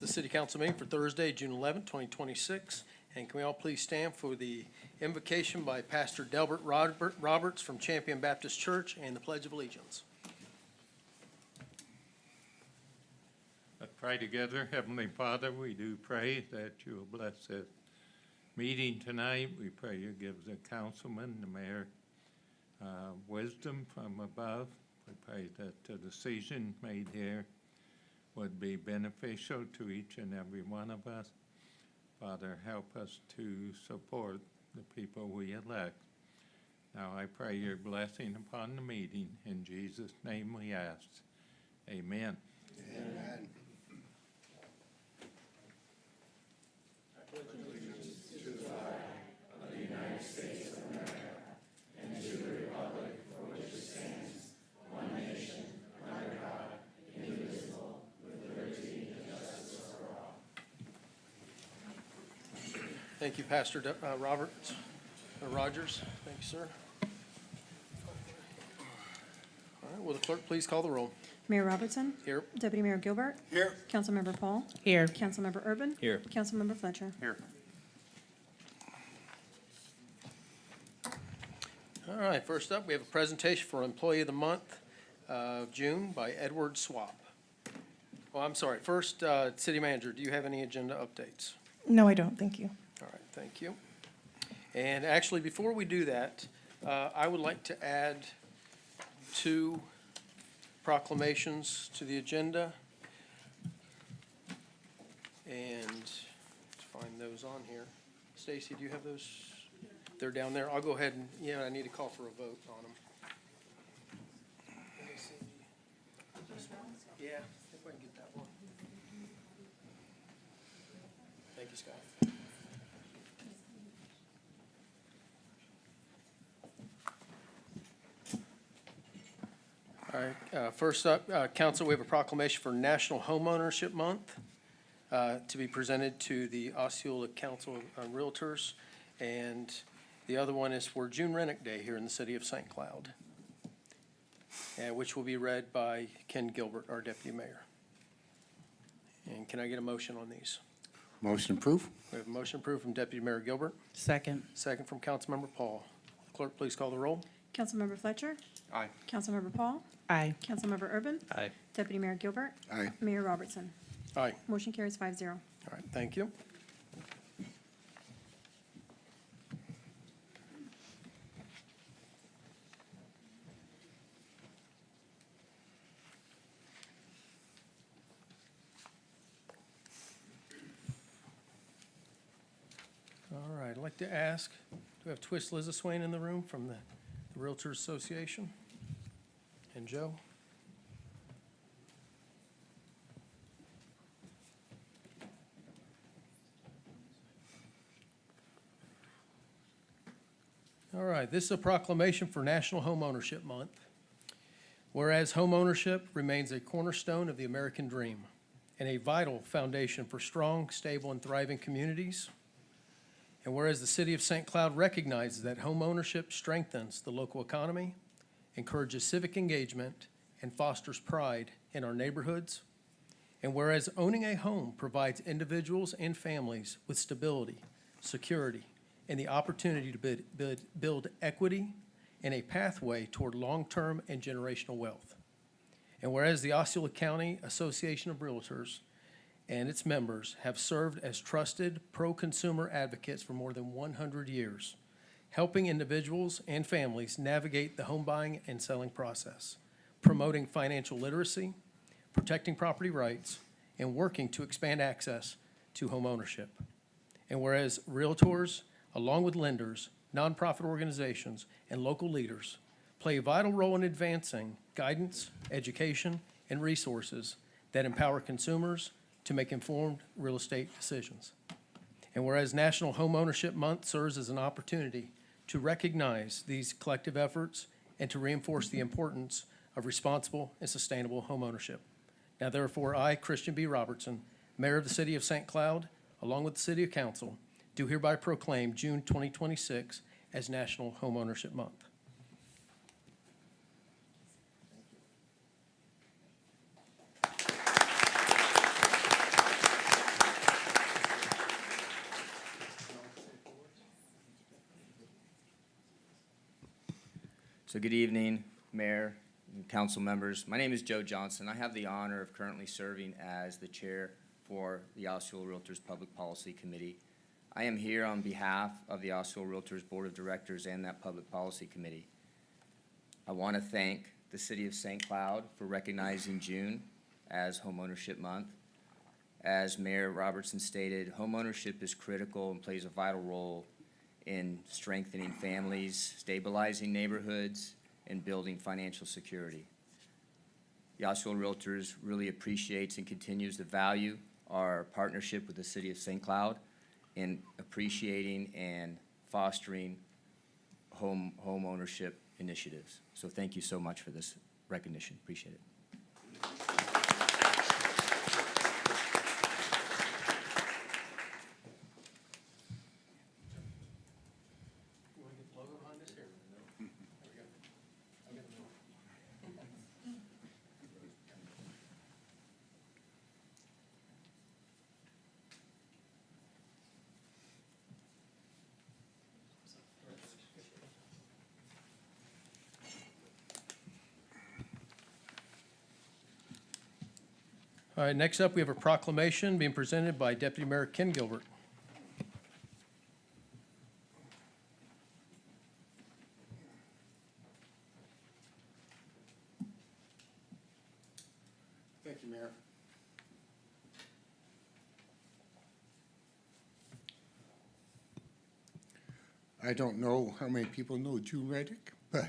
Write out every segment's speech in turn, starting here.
The City Council meeting for Thursday, June 11, 2026. And can we all please stand for the invocation by Pastor Delbert Roberts from Champion Baptist Church and the Pledge of Allegiance. Let's pray together. Heavenly Father, we do pray that you will bless this meeting tonight. We pray you give the councilman, the mayor, wisdom from above. We pray that the decision made here would be beneficial to each and every one of us. Father, help us to support the people we elect. Now I pray your blessing upon the meeting. In Jesus' name we ask. Amen. Amen. Thank you, Pastor Rogers. Thank you, sir. All right, will the clerk please call the roll? Mayor Robertson. Here. Deputy Mayor Gilbert. Here. Councilmember Paul. Here. Councilmember Urban. Here. Councilmember Fletcher. Here. All right, first up, we have a presentation for Employee of the Month of June by Edward Swap. Oh, I'm sorry. First, City Manager, do you have any agenda updates? No, I don't. Thank you. All right, thank you. And actually, before we do that, I would like to add 2 proclamations to the agenda. And let's find those on here. Stacy, do you have those? They're down there. I'll go ahead and, I need to call for a vote on them. Let me see. Yeah, I think I can get that one. Thank you, Scott. All right, first up, Council, we have a proclamation for National Homeownership Month to be presented to the Osceola Council of Realtors. And the other one is for June Rennick Day here in the city of St. Cloud, which will be read by Ken Gilbert, our deputy mayor. And can I get a motion on these? Motion approved. We have a motion approved from Deputy Mayor Gilbert, Second. second from Councilmember Paul. Clerk, please call the roll. Councilmember Fletcher. Aye. Councilmember Paul. Aye. Councilmember Urban. Aye. Deputy Mayor Gilbert. Aye. Mayor Robertson. Aye. Motion carries 5-0. All right, thank you. All right, I'd like to ask, do we have Twist Liza Swain in the room from the Realtors Association? And Joe? All right, this is a proclamation for National Homeownership Month. Whereas homeownership remains a cornerstone of the American dream and a vital foundation for strong, stable, and thriving communities. And whereas the city of St. Cloud recognizes that homeownership strengthens the local economy, encourages civic engagement, and fosters pride in our neighborhoods. And whereas owning a home provides individuals and families with stability, security, and the opportunity to build equity and a pathway toward long-term and generational wealth. And whereas the Osceola County Association of Realtors and its members have served as trusted pro-consumer advocates for more than 100 years, helping individuals and families navigate the home buying and selling process, promoting financial literacy, protecting property rights, and working to expand access to home ownership. And whereas realtors, along with lenders, nonprofit organizations, and local leaders, play a vital role in advancing guidance, education, and resources that empower consumers to make informed real estate decisions. And whereas National Homeownership Month serves as an opportunity to recognize these collective efforts and to reinforce the importance of responsible and sustainable homeownership. Now therefore, I, Christian B. Robertson, Mayor of the City of St. Cloud, along with the City Council, do hereby proclaim June 2026 as National Homeownership Month. So good evening, Mayor and council members. My name is Joe Johnson. I have the honor of currently serving as the chair for the Osceola Realtors Public Policy Committee. I am here on behalf of the Osceola Realtors Board of Directors and that Public Policy Committee. I want to thank the City of St. Cloud for recognizing June as Homeownership Month. As Mayor Robertson stated, homeownership is critical and plays a vital role in strengthening families, stabilizing neighborhoods, and building financial security. The Osceola Realtors really appreciates and continues to value our partnership with the City of St. Cloud in appreciating and fostering home ownership initiatives. So thank you so much for this recognition. Appreciate it. You want to get the logo behind us here? There we go. I'll get the middle. All right, next up, we have a proclamation being presented by Deputy Mayor Ken Gilbert. Thank you, Mayor. I don't know how many people know June Reddick, but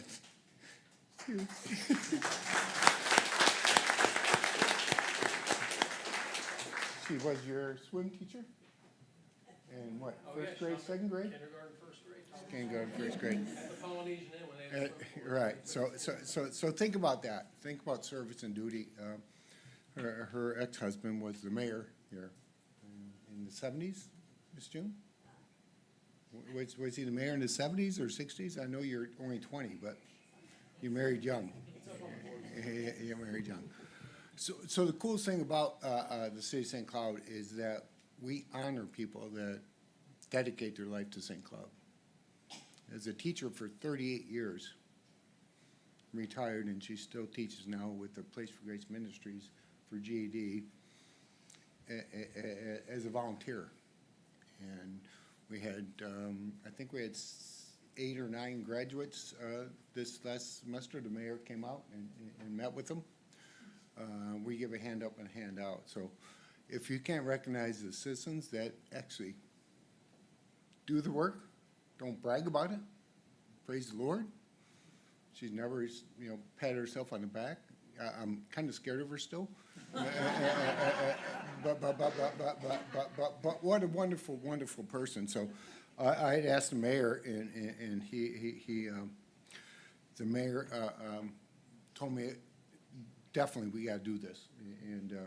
she was your swim teacher? And what, first grade, second grade? Kindergarten, first grade. Kindergarten, first grade. At the Polynesian Inn when they had Right, so think about that. Think about service and duty. Her ex-husband was the mayor here in the seventies, Miss June? Was he the mayor in the seventies or sixties? I know you're only 20, but you married young. You married young. So the coolest thing about the city of St. Cloud is that we honor people that dedicate their life to St. Cloud. As a teacher for 38 years, retired, and she still teaches now with the Place for Grace Ministries for GED as a volunteer. And we had, I think we had 8 or 9 graduates this last semester. The mayor came out and met with them. We give a hand up and a hand out. So if you can't recognize the citizens that actually do the work, don't brag about it, praise the Lord. She's never, patted herself on the back. I'm kind of scared of her still. But what a wonderful, wonderful person. So I had asked the mayor, and the mayor told me, definitely we got to do this. And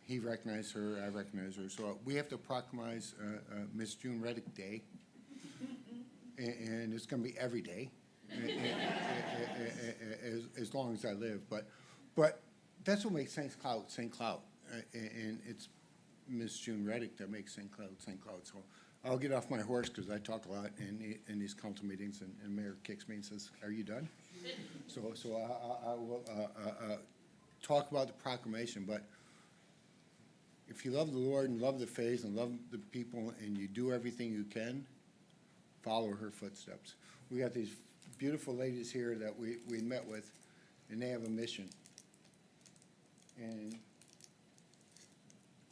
he recognized her, I recognized her. So we have to proclamize Miss June Reddick Day. And it's going to be every day, as long as I live. But that's what makes St. Cloud St. Cloud, and it's Miss June Reddick that makes St. Cloud St. Cloud. So I'll get off my horse because I talk a lot in these council meetings, and the mayor kicks me and says, "Are you done?" So I will talk about the proclamation. But if you love the Lord and love the faith and love the people, and you do everything you can, follow her footsteps. We got these beautiful ladies here that we met with, and they have a mission. And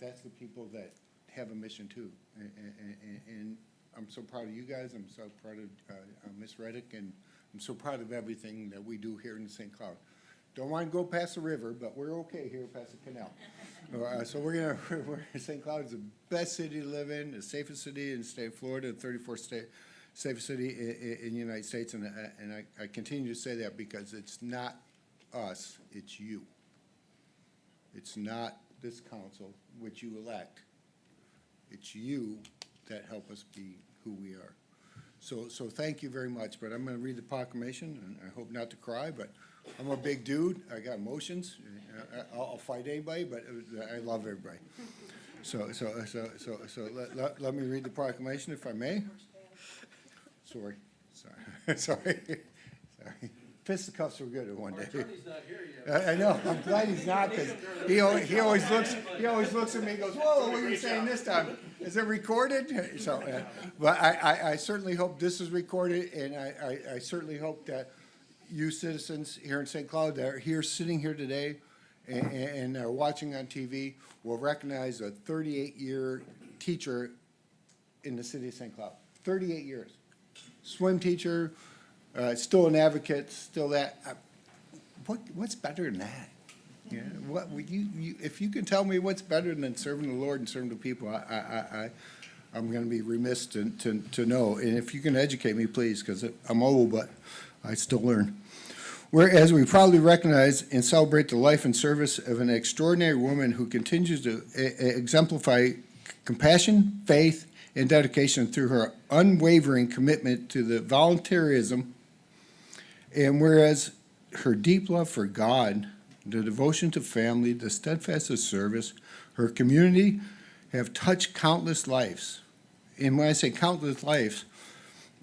that's the people that have a mission too. And I'm so proud of you guys. I'm so proud of Miss Reddick, and I'm so proud of everything that we do here in the St. Cloud. Don't want to go past the river, but we're okay here past the canal. So St. Cloud is the best city to live in, the safest city in the state of Florida, the 34th safest city in the United States, and I continue to say that because it's not us, it's you. It's not this council, which you elect. It's you that help us be who we are. So thank you very much, but I'm going to read the proclamation, and I hope not to cry, but I'm a big dude. I got emotions. I'll fight anybody, but I love everybody. So let me read the proclamation, if I may. Sorry. Fisticuffs were good at one day. Attorney's not here yet. I know, I'm glad he's not, because he always looks at me and goes, whoa, what are you saying this time? Is it recorded? So, but I certainly hope this is recorded, and I certainly hope that you citizens here in St. Cloud that are here, sitting here today, and are watching on TV, will recognize a 38-year teacher in the city of St. Cloud. 38 years. Swim teacher, still an advocate, still that. What's better than that? Yeah, what would you, if you can tell me what's better than serving the Lord and serving the people, I'm gonna be remiss to know. And if you can educate me, please, because I'm old, but I still learn. Whereas we proudly recognize and celebrate the life and service of an extraordinary woman who continues to exemplify compassion, faith, and dedication through her unwavering commitment to the volunteerism, and whereas her deep love for God, the devotion to family, the steadfast of service, her community have touched countless lives. And when I say countless lives,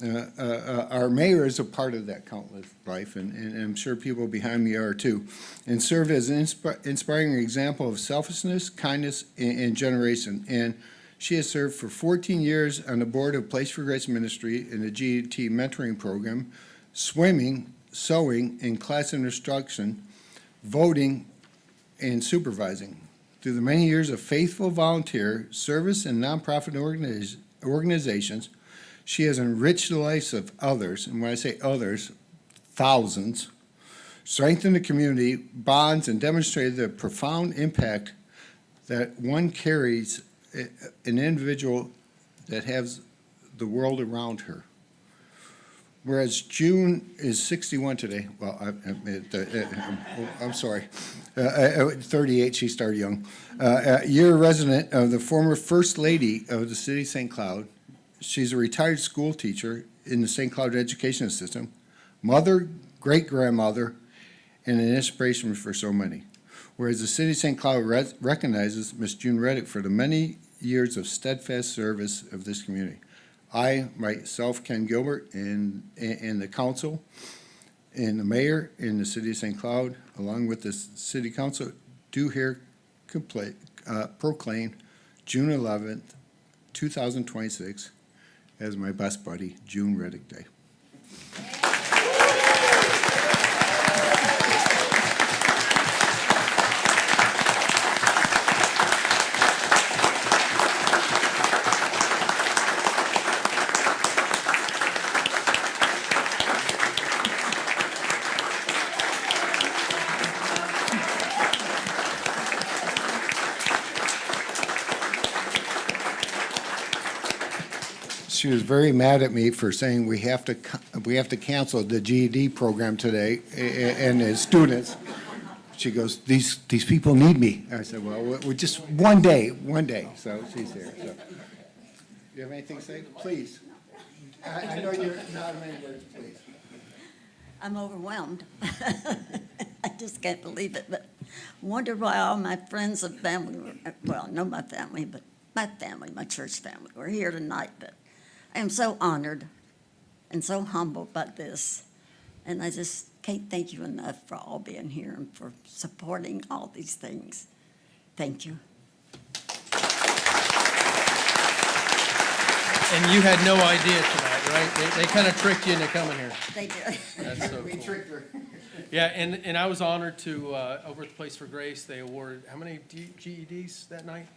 our mayor is a part of that countless life, and I'm sure people behind me are too, and serve as an inspiring example of selflessness, kindness, and generation. And she has served for 14 years on the board of Place for Grace Ministry in the GET mentoring program, swimming, sewing, and class instruction, voting, and supervising. Through the many years of faithful volunteer service and nonprofit organizations, she has enriched the lives of others, and when I say others, thousands, strengthened the community bonds, and demonstrated the profound impact that one carries an individual that has the world around her. Whereas June is 61 today, well, I'm sorry, 38, she started young. Year resident of the former First Lady of the City of St. Cloud. She's a retired school teacher in the St. Cloud education system, mother, great-grandmother, and an inspiration for so many. Whereas the City of St. Cloud recognizes Miss June Reddick for the many years of steadfast service of this community. I, myself, Ken Gilbert, and the council, and the mayor in the City of St. Cloud, along with the City Council, do here proclaim June 11th, 2026, as my best buddy, June Reddick Day. She was very mad at me for saying we have to cancel the GED program today and as students. She goes, these people need me. I said, well, we're just one day. So she's here. So, you have anything to say? Please. I know you're not many words. Please. I'm overwhelmed. I just can't believe it, but wonder why all my friends and family were, well, not my family, but my family, my church family, were here tonight. But I am so honored and so humbled by this, and I just can't thank you enough for all being here and for supporting all these things. Thank you. And you had no idea tonight, right? They kind of tricked you into coming here. They did. That's so We cool. tricked her. Yeah, and I was honored to, over at the Place for Grace, they awarded, how many GEDs that night?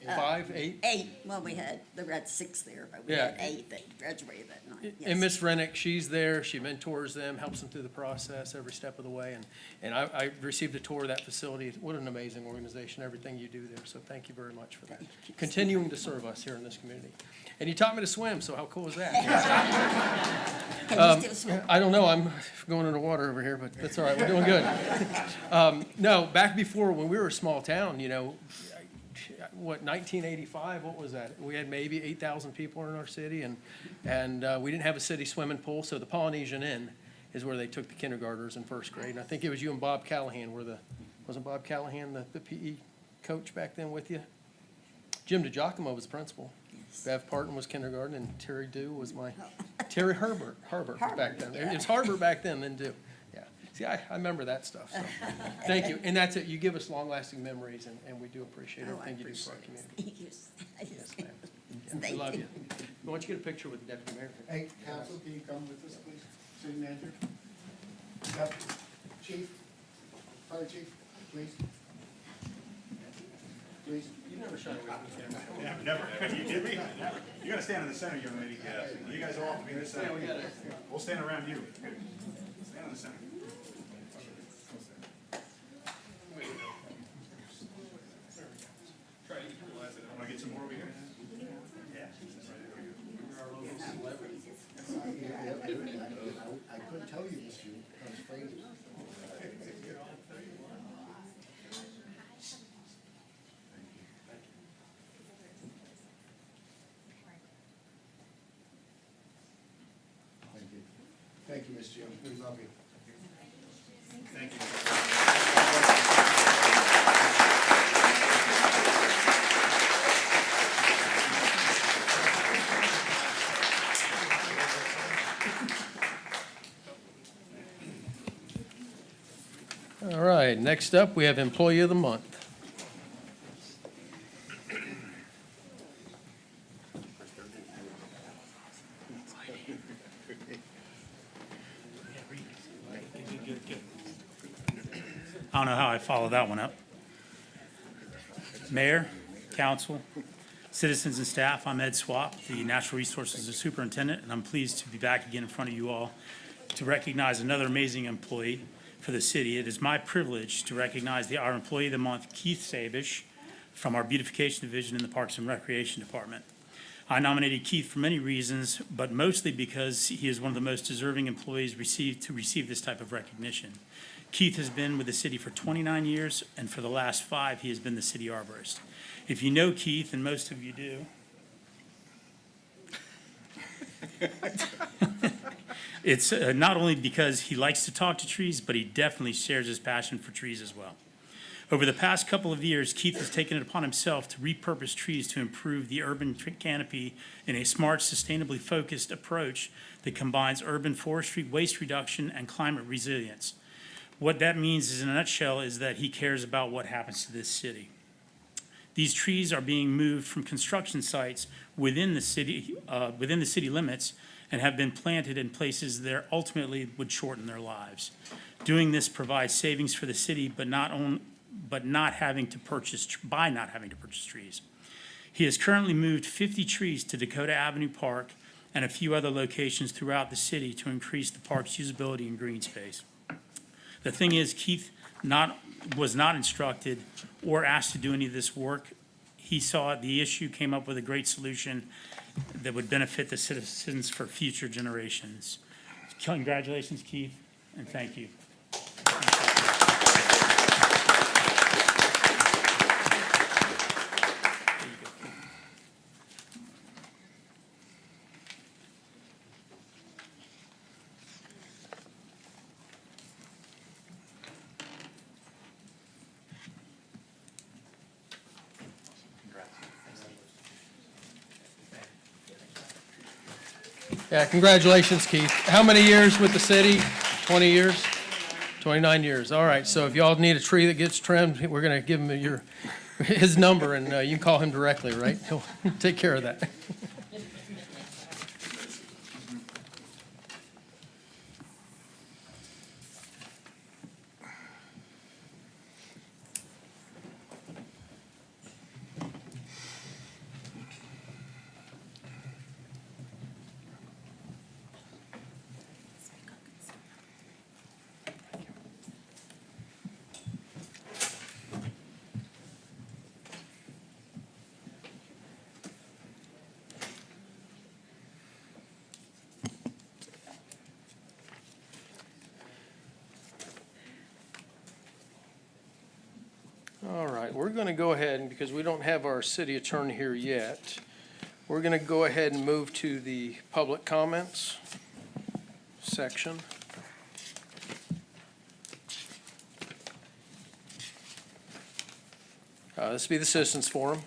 5, 8? 8. Well, we had 6 there, but we Yeah. had 8 that graduated that night. And Yes. Miss Rennick, she's there, she mentors them, helps them through the process every step of the way, and I received a tour of that facility. What an amazing organization, everything you do there, so thank you very much for that. Continuing to serve us here in this community. And you taught me to swim, so how cool is that? Can you still swim? I don't know, I'm going under water over here, but that's all right, we're doing good. No, back before, when we were a small town, you know, what, 1985, what was that? We had maybe 8,000 people in our city, and we didn't have a city swimming pool, so the Polynesian Inn is where they took the kindergartners in first grade. And I think it was you and Bob Callahan wasn't Bob Callahan the PE coach back then with you? Jim DiGiacomo was the principal. Bev Parton was kindergarten, and Terry Dew was my Terry Herbert back then. It was Harbert back then too. Yeah. See, I remember that stuff, so. Thank you. And that's it. You give us long-lasting memories, and we do appreciate Oh, I everything you do for our appreciate community. it. Thank you. Yes, ma'am. And we Thank love you. you. Why don't you get a picture with the deputy mayor? Hey, council, can you come with us, please? City manager? Yep. Chief? Fire chief, please? Please? You never shy away from the camera. Yeah, never. You did me? Never. You gotta stand in the center, young lady. You guys all have to be in the center. We'll stand around you. Stand in the center. Wanna get some more over here? Yeah. I couldn't tell you this, you, I was afraid. Thank you. Thank you, Ms. Jim. We love you. Thank you. All right, next up, we have Employee of the Month. I don't know how I follow that one up. Mayor, council, citizens and staff, I'm Ed Swap, the Natural Resources Superintendent, and I'm pleased to be back again in front of you all to recognize another amazing employee for the city. It is my privilege to recognize our Employee of the Month, Keith Sabish, from our Beautification Division in the Parks and Recreation Department. I nominated Keith for many reasons, but mostly because he is one of the most deserving employees to receive this type of recognition. Keith has been with the city for 29 years, and for the last 5, he has been the city arborist. If you know Keith, and most of you do, it's not only because he likes to talk to trees, but he definitely shares his passion for trees as well. Over the past couple of years, Keith has taken it upon himself to repurpose trees to improve the urban canopy in a smart, sustainably focused approach that combines urban forestry, waste reduction, and climate resilience. What that means is, in a nutshell, is that he cares about what happens to this city. These trees are being moved from construction sites within the city limits and have been planted in places that ultimately would shorten their lives. Doing this provides savings for the city, but not having to purchase trees. He has currently moved 50 trees to Dakota Avenue Park and a few other locations throughout the city to increase the park's usability and green space. The thing is, Keith was not instructed or asked to do any of this work. He saw the issue, came up with a great solution that would benefit the citizens for future generations. Congratulations, Keith, and thank you. Yeah, congratulations, Keith. How many years with the city? 20 years? 29 years. All right, so if y'all need a tree that gets trimmed, we're going to give him his number, and you can call him directly, right? He'll take care of that. All right, we're going to go ahead, and because we don't have our city attorney here yet, we're going to go ahead and move to the public comments section. This will be the citizens forum.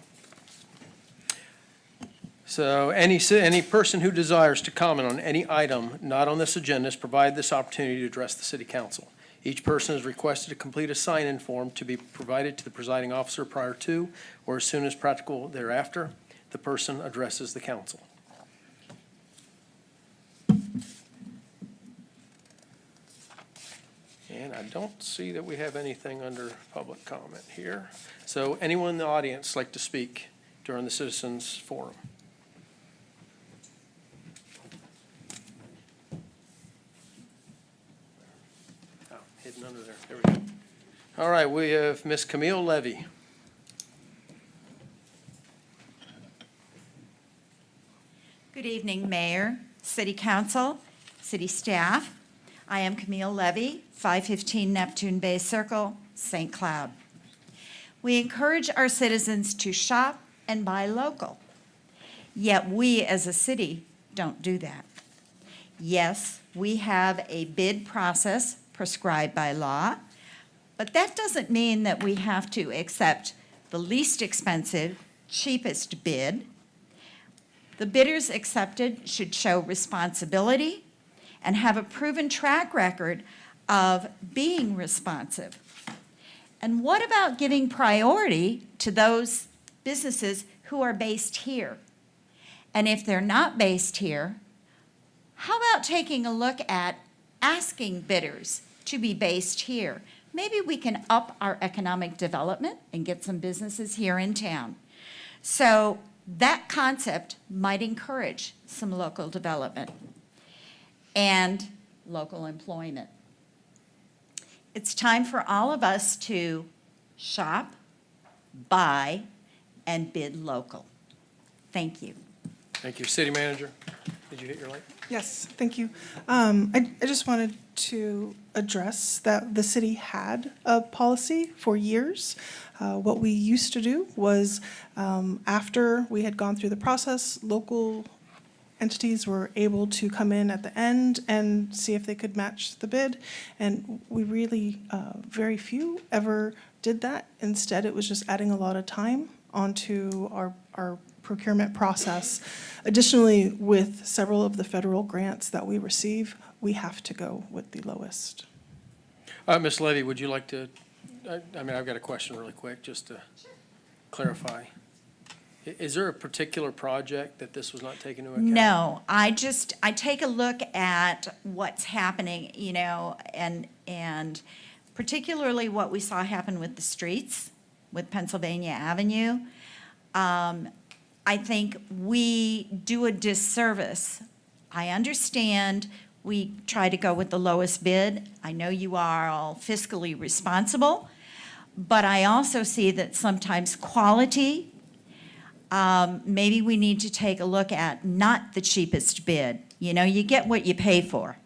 So any person who desires to comment on any item not on this agenda is provided this opportunity to address the city council. Each person is requested to complete a sign-in form to be provided to the presiding officer prior to or as soon as practical thereafter. The person addresses the council. And I don't see that we have anything under public comment here. So anyone in the audience like to speak during the citizens forum? Oh, hidden under there. There we go. All right, we have Miss Camille Levy. Good evening, Mayor, City Council, City Staff. I am Camille Levy, 515 Neptune Bay Circle, St. Cloud. We encourage our citizens to shop and buy local, yet we as a city don't do that. Yes, we have a bid process prescribed by law, but that doesn't mean that we have to accept the least expensive, cheapest bid. The bidders accepted should show responsibility and have a proven track record of being responsive. And what about giving priority to those businesses who are based here? And if they're not based here, how about taking a look at asking bidders to be based here? Maybe we can up our economic development and get some businesses here in town. So that concept might encourage some local development and local employment. It's time for all of us to shop, buy, and bid local. Thank you. Thank you. City Manager, did you hit your light? Yes, thank you. I just wanted to address that the city had a policy for years. What we used to do was, after we had gone through the process, local entities were able to come in at the end and see if they could match the bid. And we really, very few ever did that. Instead, it was just adding a lot of time onto our procurement process. Additionally, with several of the federal grants that we receive, we have to go with the lowest. Ms. Levy, would you like to, I mean, I've got a question really quick, just to clarify. Is there a particular project that this was not taken into account? No, I take a look at what's happening, you know, and particularly what we saw happen with the streets, with Pennsylvania Avenue. I think we do a disservice. I understand we try to go with the lowest bid. I know you are all fiscally responsible, but I also see that sometimes quality, maybe we need to take a look at not the cheapest bid. You know, you get what you pay for.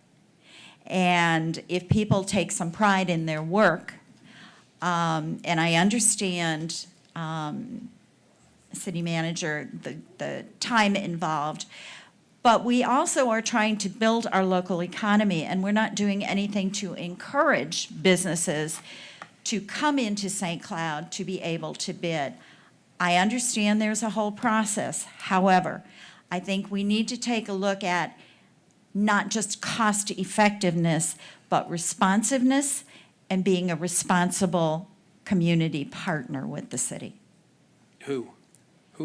And if people take some pride in their work, and I understand, City Manager, the time involved, but we also are trying to build our local economy, and we're not doing anything to encourage businesses to come into St. Cloud to be able to bid. I understand there's a whole process. However, I think we need to take a look at not just cost effectiveness, but responsiveness and being a responsible community partner with the city. Who?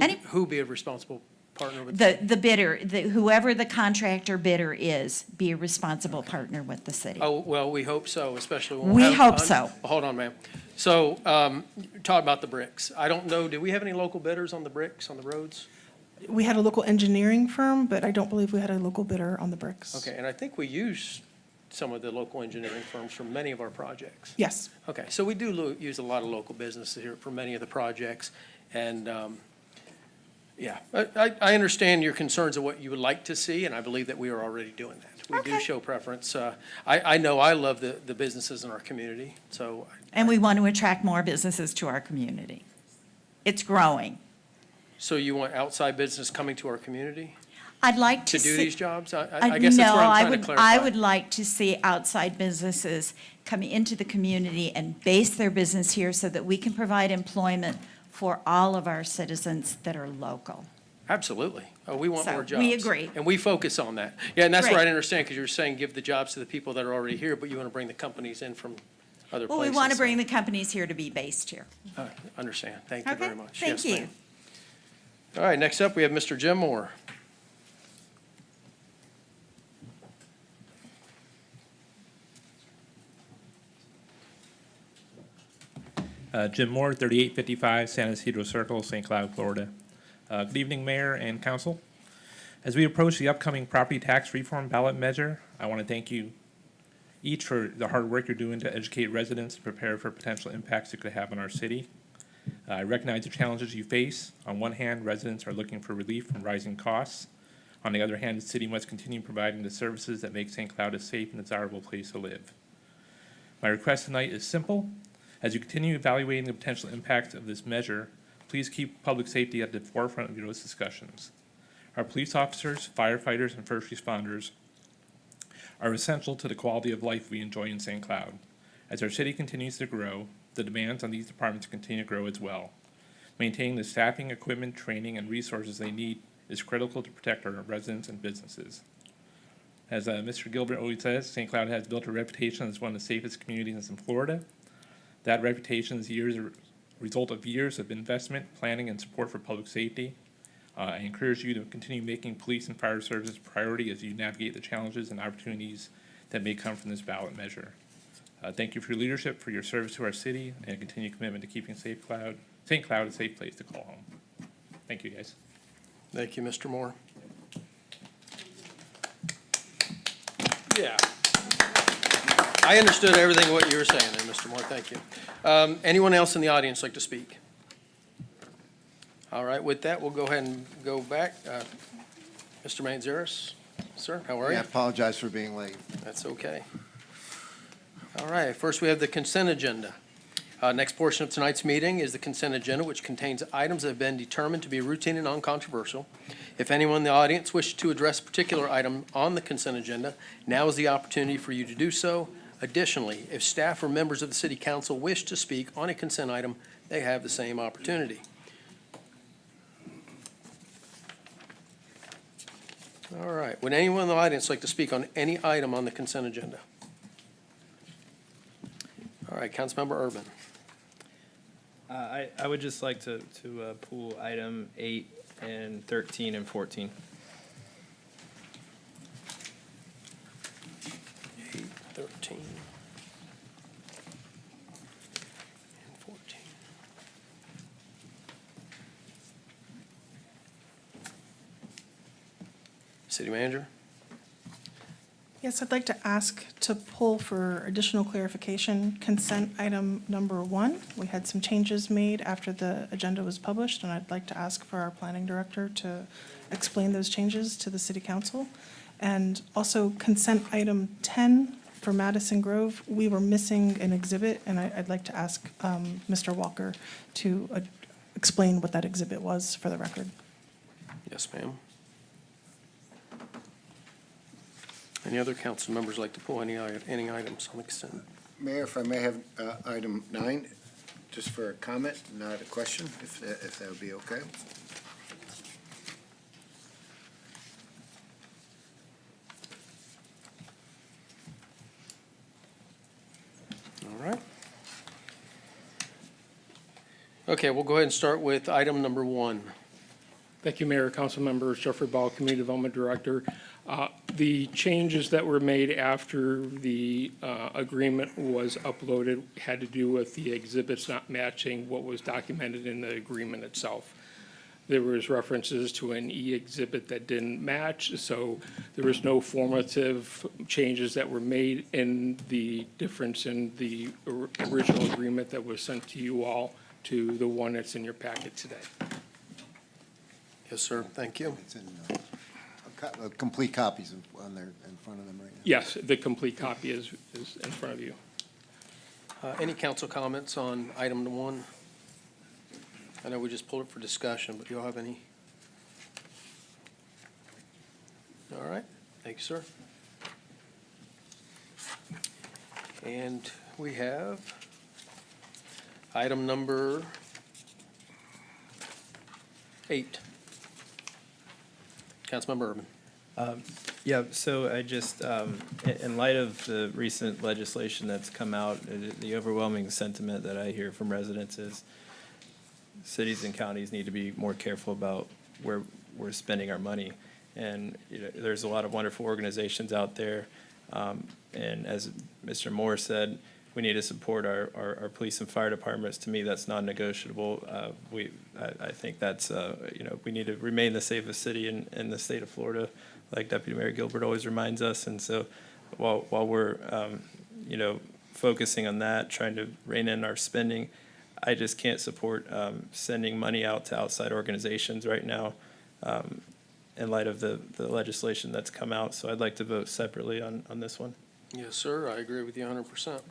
Any- Who be a responsible partner with? The bidder, whoever the contractor bidder is, be a responsible partner with the city. Oh, well, we hope so, especially when We have- hope so. Hold on, ma'am. So, talk about the bricks. I don't know, do we have any local bidders on the bricks, on the roads? We had a local engineering firm, but I don't believe we had a local bidder on the bricks. Okay, and I think we use some of the local engineering firms for many of our projects. Yes. Okay, so we do use a lot of local businesses here for many of the projects, and, yeah, I understand your concerns of what you would like to see, and I believe that we are already doing that. We do Okay. show preference. I know I love the businesses in our community, so. And we want to attract more businesses to our community. It's growing. So you want outside business coming to our community I'd like to to do see. these jobs? I guess that's what I'm trying to clarify. I would like to see outside businesses come into the community and base their business here so that we can provide employment for all of our citizens that are local. Absolutely. Oh, we want So, more jobs. we agree. And we focus on that. Yeah, and that's what I Great. didn't understand, because you were saying give the jobs to the people that are already here, but you want to bring the companies in from other Well, places. we want to so- bring the companies here to be based here. Understand. Thank you Okay, very much. thank Yes, you. ma'am. All right, next up, we have Mr. Jim Moore. Jim Moore, 3855 San Isidro Circle, St. Cloud, Florida. Good evening, Mayor and Council. As we approach the upcoming property tax reform ballot measure, I want to thank you each for the hard work you're doing to educate residents and prepare for potential impacts it could have on our city. I recognize the challenges you face. On one hand, residents are looking for relief from rising costs. On the other hand, the city must continue providing the services that make St. Cloud a safe and desirable place to live. My request tonight is simple. As you continue evaluating the potential impacts of this measure, please keep public safety at the forefront of those discussions. Our police officers, firefighters, and first responders are essential to the quality of life we enjoy in St. Cloud. As our city continues to grow, the demands on these departments continue to grow as well. Maintaining the staffing, equipment, training, and resources they need is critical to protect our residents and businesses. As Mr. Gilbert always says, St. Cloud has built a reputation as one of the safest communities in Florida. That reputation is a result of years of investment, planning, and support for public safety. I encourage you to continue making police and fire services a priority as you navigate the challenges and opportunities that may come from this ballot measure. Thank you for your leadership, for your service to our city, and continued commitment to keeping St. Cloud a safe place to call home. Thank you, guys. Thank you, Mr. Moore. Yeah. I understood everything what you were saying there, Mr. Moore. Thank you. Anyone else in the audience like to speak? All right, with that, we'll go ahead and go back. Mr. Manzares, sir, how are I you? apologize for being late. That's okay. All right, first we have the consent agenda. Next portion of tonight's meeting is the consent agenda, which contains items that have been determined to be routine and non-controversial. If anyone in the audience wishes to address a particular item on the consent agenda, now is the opportunity for you to do so. Additionally, if staff or members of the city council wish to speak on a consent item, they have the same opportunity. All right, would anyone in the audience like to speak on any item on the consent agenda? All right, Councilmember Urban. I would just like to pull item 8 and 13 and 14. 8, 13, and 14. City Manager? Yes, I'd like to ask to pull for additional clarification, consent item number 1. We had some changes made after the agenda was published, and I'd like to ask for our planning director to explain those changes to the city council. And also consent item 10 for Madison Grove, we were missing an exhibit, and I'd like to ask Mr. Walker to explain what that exhibit was for the record. Yes, ma'am. Any other council members like to pull any items on the consent? Mayor, if I may have item 9, just for a comment, not a question, if that would be okay. All right. Okay, we'll go ahead and start with item number 1. Thank you, Mayor, Council Members, Jeffrey Ball, Community Development Director. The changes that were made after the agreement was uploaded had to do with the exhibits not matching what was documented in the agreement itself. There was references to an E-exhibit that didn't match, so there was no formative changes that were made in the difference in the original agreement that was sent to you all to the one that's in your packet today. Yes, sir, thank you. It's in, complete copies on there in front of them right now. Yes, the complete copy is in front of you. Any council comments on item 1? I know we just pulled it for discussion, but do you all have any? All right, thank you, sir. And we have item number 8. Councilmember Urban. Yeah, so I just, in light of the recent legislation that's come out, the overwhelming sentiment that I hear from residents is cities and counties need to be more careful about where we're spending our money. And, there's a lot of wonderful organizations out there. And as Mr. Moore said, we need to support our police and fire departments. To me, that's non-negotiable. I think that's, we need to remain the safest city in the state of Florida, like Deputy Mayor Gilbert always reminds us. And so while we're, focusing on that, trying to rein in our spending, I just can't support sending money out to outside organizations right now in light of the legislation that's come out. So I'd like to vote separately on this one. Yes, sir, I agree with you 100%.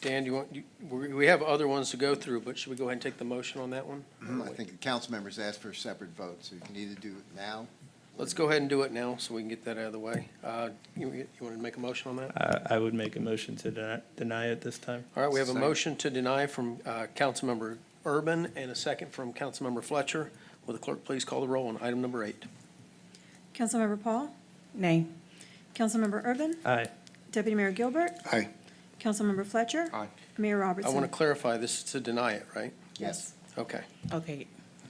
Dan, we have other ones to go through, but should we go ahead and take the motion on that one? I think the council members asked for a separate vote, so you can either do it now. Let's go ahead and do it now so we can get that out of the way. You want to make a motion on that? I would make a motion to deny it this time. All right, we have a Second. motion to deny from Councilmember Urban and a second from Councilmember Fletcher. Will the clerk please call the roll on item number 8? Councilmember Paul? Nay. Councilmember Urban? Aye. Deputy Mayor Gilbert? Aye. Councilmember Fletcher? Aye. Mayor I Robertson? want to clarify, this is to deny it, right? Yes. Okay. Okay,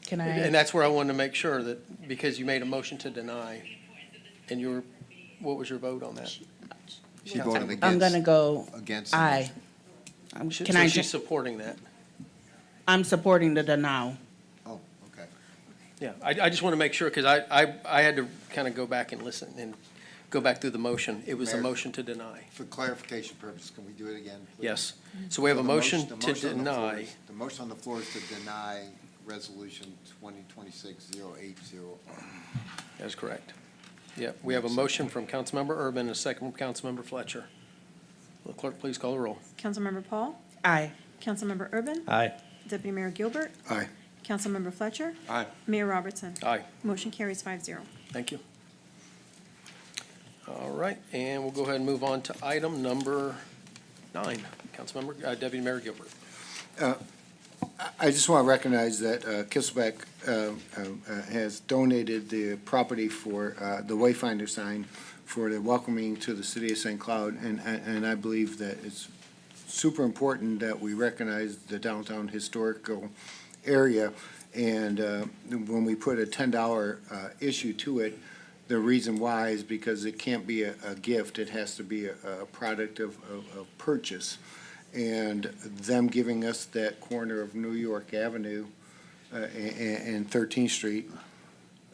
can And that's where I wanted to make sure that, because you made a motion to deny, and what was your vote on that? She voted against. I'm gonna go Against. aye. So Can I she's just, supporting that? I'm supporting the denial. Oh, okay. Yeah, I just want to make sure, because I had to kind of go back and listen and go back through the motion. It was a Mayor. motion to deny. For clarification purposes, can we do it again? please? Yes. So we have a The motion the to motion on the floor deny. is- The motion on the floor is to deny Resolution 2026-080. That's correct. Yeah, we have a motion from Councilmember Urban and a second from Councilmember Fletcher. Will the clerk please call the roll? Councilmember Paul? Aye. Councilmember Urban? Aye. Deputy Mayor Gilbert? Aye. Councilmember Fletcher? Aye. Mayor Robertson? Aye. Motion carries 5-0. Thank you. All right, and we'll go ahead and move on to item number 9. Councilmember, Deputy Mayor Gilbert. I just want to recognize that Kissleback has donated the property for the Wayfinder sign for the welcoming to the city of St. Cloud, and I believe that it's super important that we recognize the downtown historical area, and when we put a $10 issue to it, the reason why is because it can't be a gift, it has to be a product of purchase. And them giving us that corner of New York Avenue and 13th Street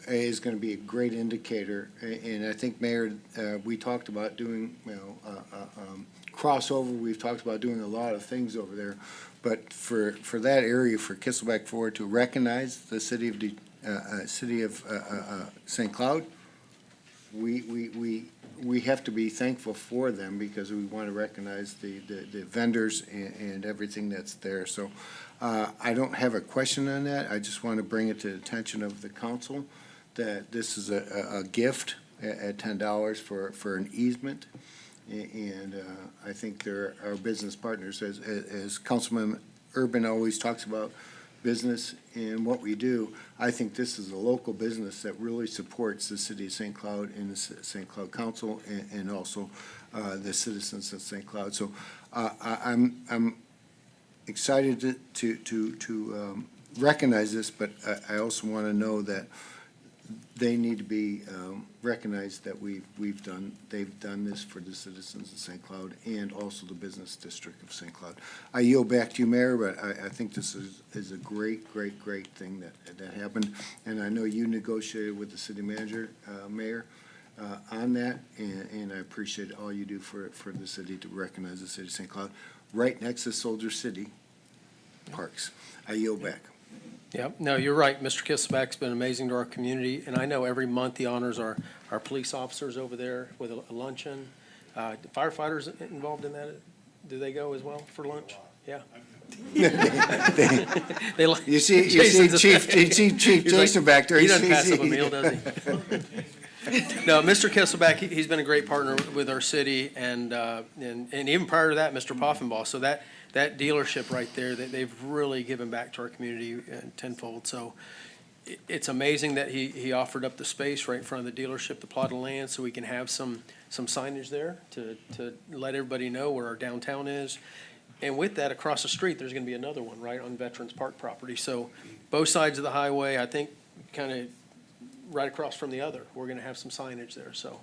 is going to be a great indicator. And I think, Mayor, we talked about doing, crossover, we've talked about doing a lot of things over there. But for that area, for Kissleback Forward to recognize the city of St. Cloud, we have to be thankful for them because we want to recognize the vendors and everything that's there. So I don't have a question on that. I just want to bring it to the attention of the council that this is a gift at $10 for an easement. And I think they're our business partners. As Councilman Urban always talks about business and what we do, I think this is a local business that really supports the city of St. Cloud and the St. Cloud Council and also the citizens of St. Cloud. So I'm excited to recognize this, but I also want to know that they need to be recognized that they've done this for the citizens of St. Cloud and also the business district of St. Cloud. I yield back to you, Mayor, but I think this is a great thing that happened. And I know you negotiated with the city manager, Mayor, on that, and I appreciate all you do for the city to recognize the city of St. Cloud, right next to Soldier City Parks. I yield back. Yeah, no, you're right. Mr. Kissleback's been amazing to our community, and I know every month he honors our police officers over there with a luncheon. Firefighters involved in that, do they go as well for lunch? Yeah. They like- You see Jason's- Chief Jason back there. He doesn't pass up a meal, does he? No, Mr. Kissleback, he's been a great partner with our city, and even prior to that, Mr. Poffenbach. So that dealership right there, they've really given back to our community tenfold. So it's amazing that he offered up the space right in front of the dealership, the plot of land, so we can have some signage there to let everybody know where our downtown is. And with that, across the street, there's gonna be another one, right, on Veterans Park property. So both sides of the highway, I think, kind of right across from the other, we're gonna have some signage there. So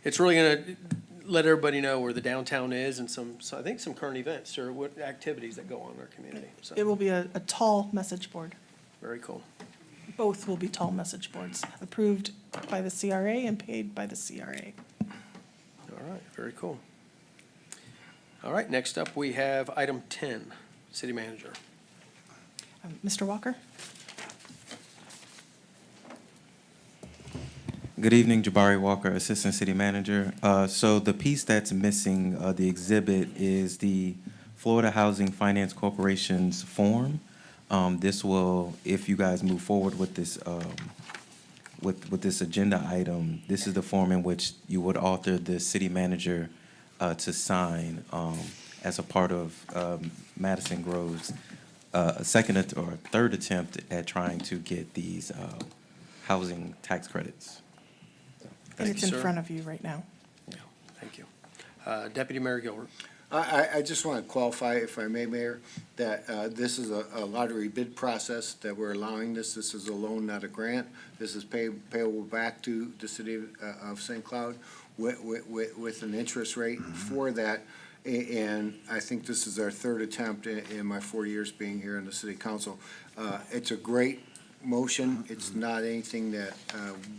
it's really gonna let everybody know where the downtown is and I think some current events or what activities that go on in our community. So, It will be a tall message board. very cool. Both will be tall message boards, approved by the CRA and paid by the CRA. All right, very cool. All right, next up, we have item 10, City Manager. Mr. Walker? Good evening, Jabari Walker, Assistant City Manager. So the piece that's missing, the exhibit, is the Florida Housing Finance Corporation's form. This will, if you guys move forward with this, with this agenda item, this is the form in which you would author the city manager to sign as a part of Madison Grove's second or third attempt at trying to get these housing tax credits. And Thank it's you, in sir. front of you right now. Thank you. Deputy Mayor Gilbert. I just want to qualify, if I may, Mayor, that this is a lottery bid process that we're allowing this. This is a loan, not a grant. This is payable back to the city of St. Cloud with an interest rate for that. And I think this is our third attempt in my 4 years being here in the city council. It's a great motion. It's not anything that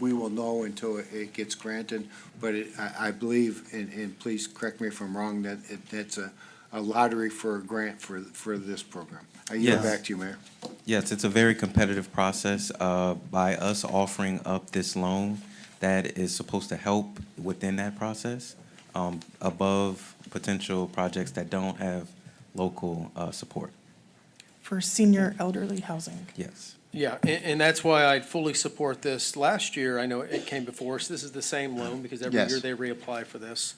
we will know until it gets granted, but I believe, and please correct me if I'm wrong, that it's a lottery for a grant for this program. I yield Yes. back to you, Mayor. Yes, it's a very competitive process. By us offering up this loan, that is supposed to help within that process, above potential projects that don't have local support. For senior elderly housing. Yes. Yeah, and that's why I fully support this. Last year, I know it came before us. This is the same loan because every Yes. year they reapply for this.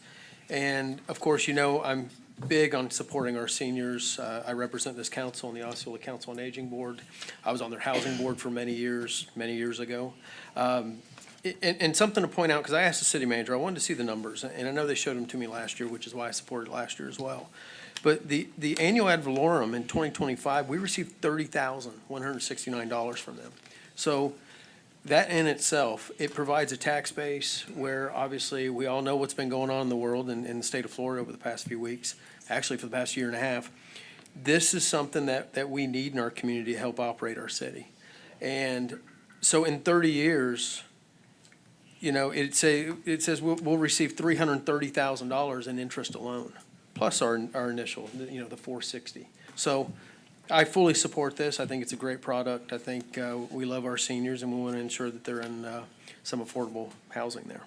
And of course, you know, I'm big on supporting our seniors. I represent this council on the Osceola Council on Aging Board. I was on their housing board for many years ago. And something to point out, because I asked the city manager, I wanted to see the numbers, and I know they showed them to me last year, which is why I supported it last year as well. But the annual ad valorem in 2025, we received $30,169 from them. So that in itself, it provides a tax base where obviously we all know what's been going on in the world and in the state of Florida over the past few weeks, actually for the past year and a half. This is something that we need in our community to help operate our city. And so in 30 years, you know, it says we'll receive $330,000 in interest alone, plus our initial, you know, the $460. So I fully support this. I think it's a great product. I think we love our seniors, and we want to ensure that they're in some affordable housing there.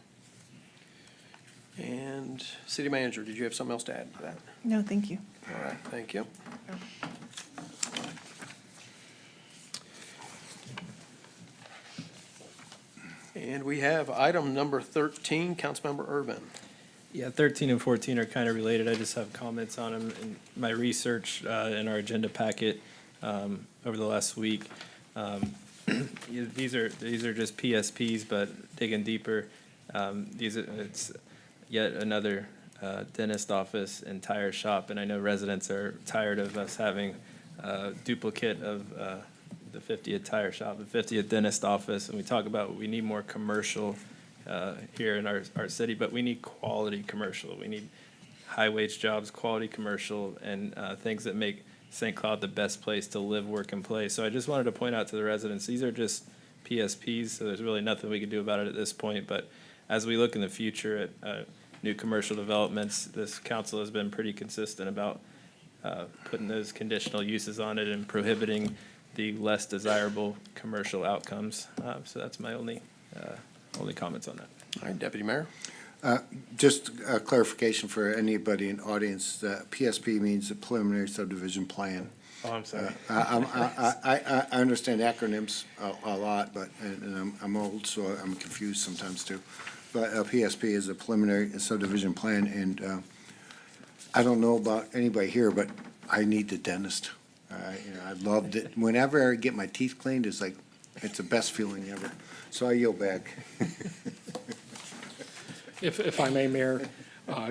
And City Manager, did you have something else to add to that? No, thank you. All right, thank you. And we have item number 13, Councilmember Urban. Yeah, 13 and 14 are kind of related. I just have comments on them in my research in our agenda packet over the last week. These are just PSPs, but digging deeper, it's yet another dentist office and tire shop, and I know residents are tired of us having a duplicate of the 50th tire shop, the 50th dentist office, and we talk about we need more commercial here in our city, but we need quality commercial. We need high-wage jobs, quality commercial, and things that make St. Cloud the best place to live, work, and play. So I just wanted to point out to the residents, these are just PSPs, so there's really nothing we can do about it at this point. But as we look in the future at new commercial developments, this council has been pretty consistent about putting those conditional uses on it and prohibiting the less desirable commercial outcomes. So that's my only comments on that. All right, Deputy Mayor. Just a clarification for anybody in the audience, PSP means the preliminary subdivision plan. Oh, I'm sorry. I understand acronyms a lot, but, and I'm old, so I'm confused sometimes too. But PSP is a preliminary subdivision plan, and I don't know about anybody here, but I need the dentist. You know, I loved it. Whenever I get my teeth cleaned, it's like It's the best feeling ever. So I yield back. If I may, Mayor,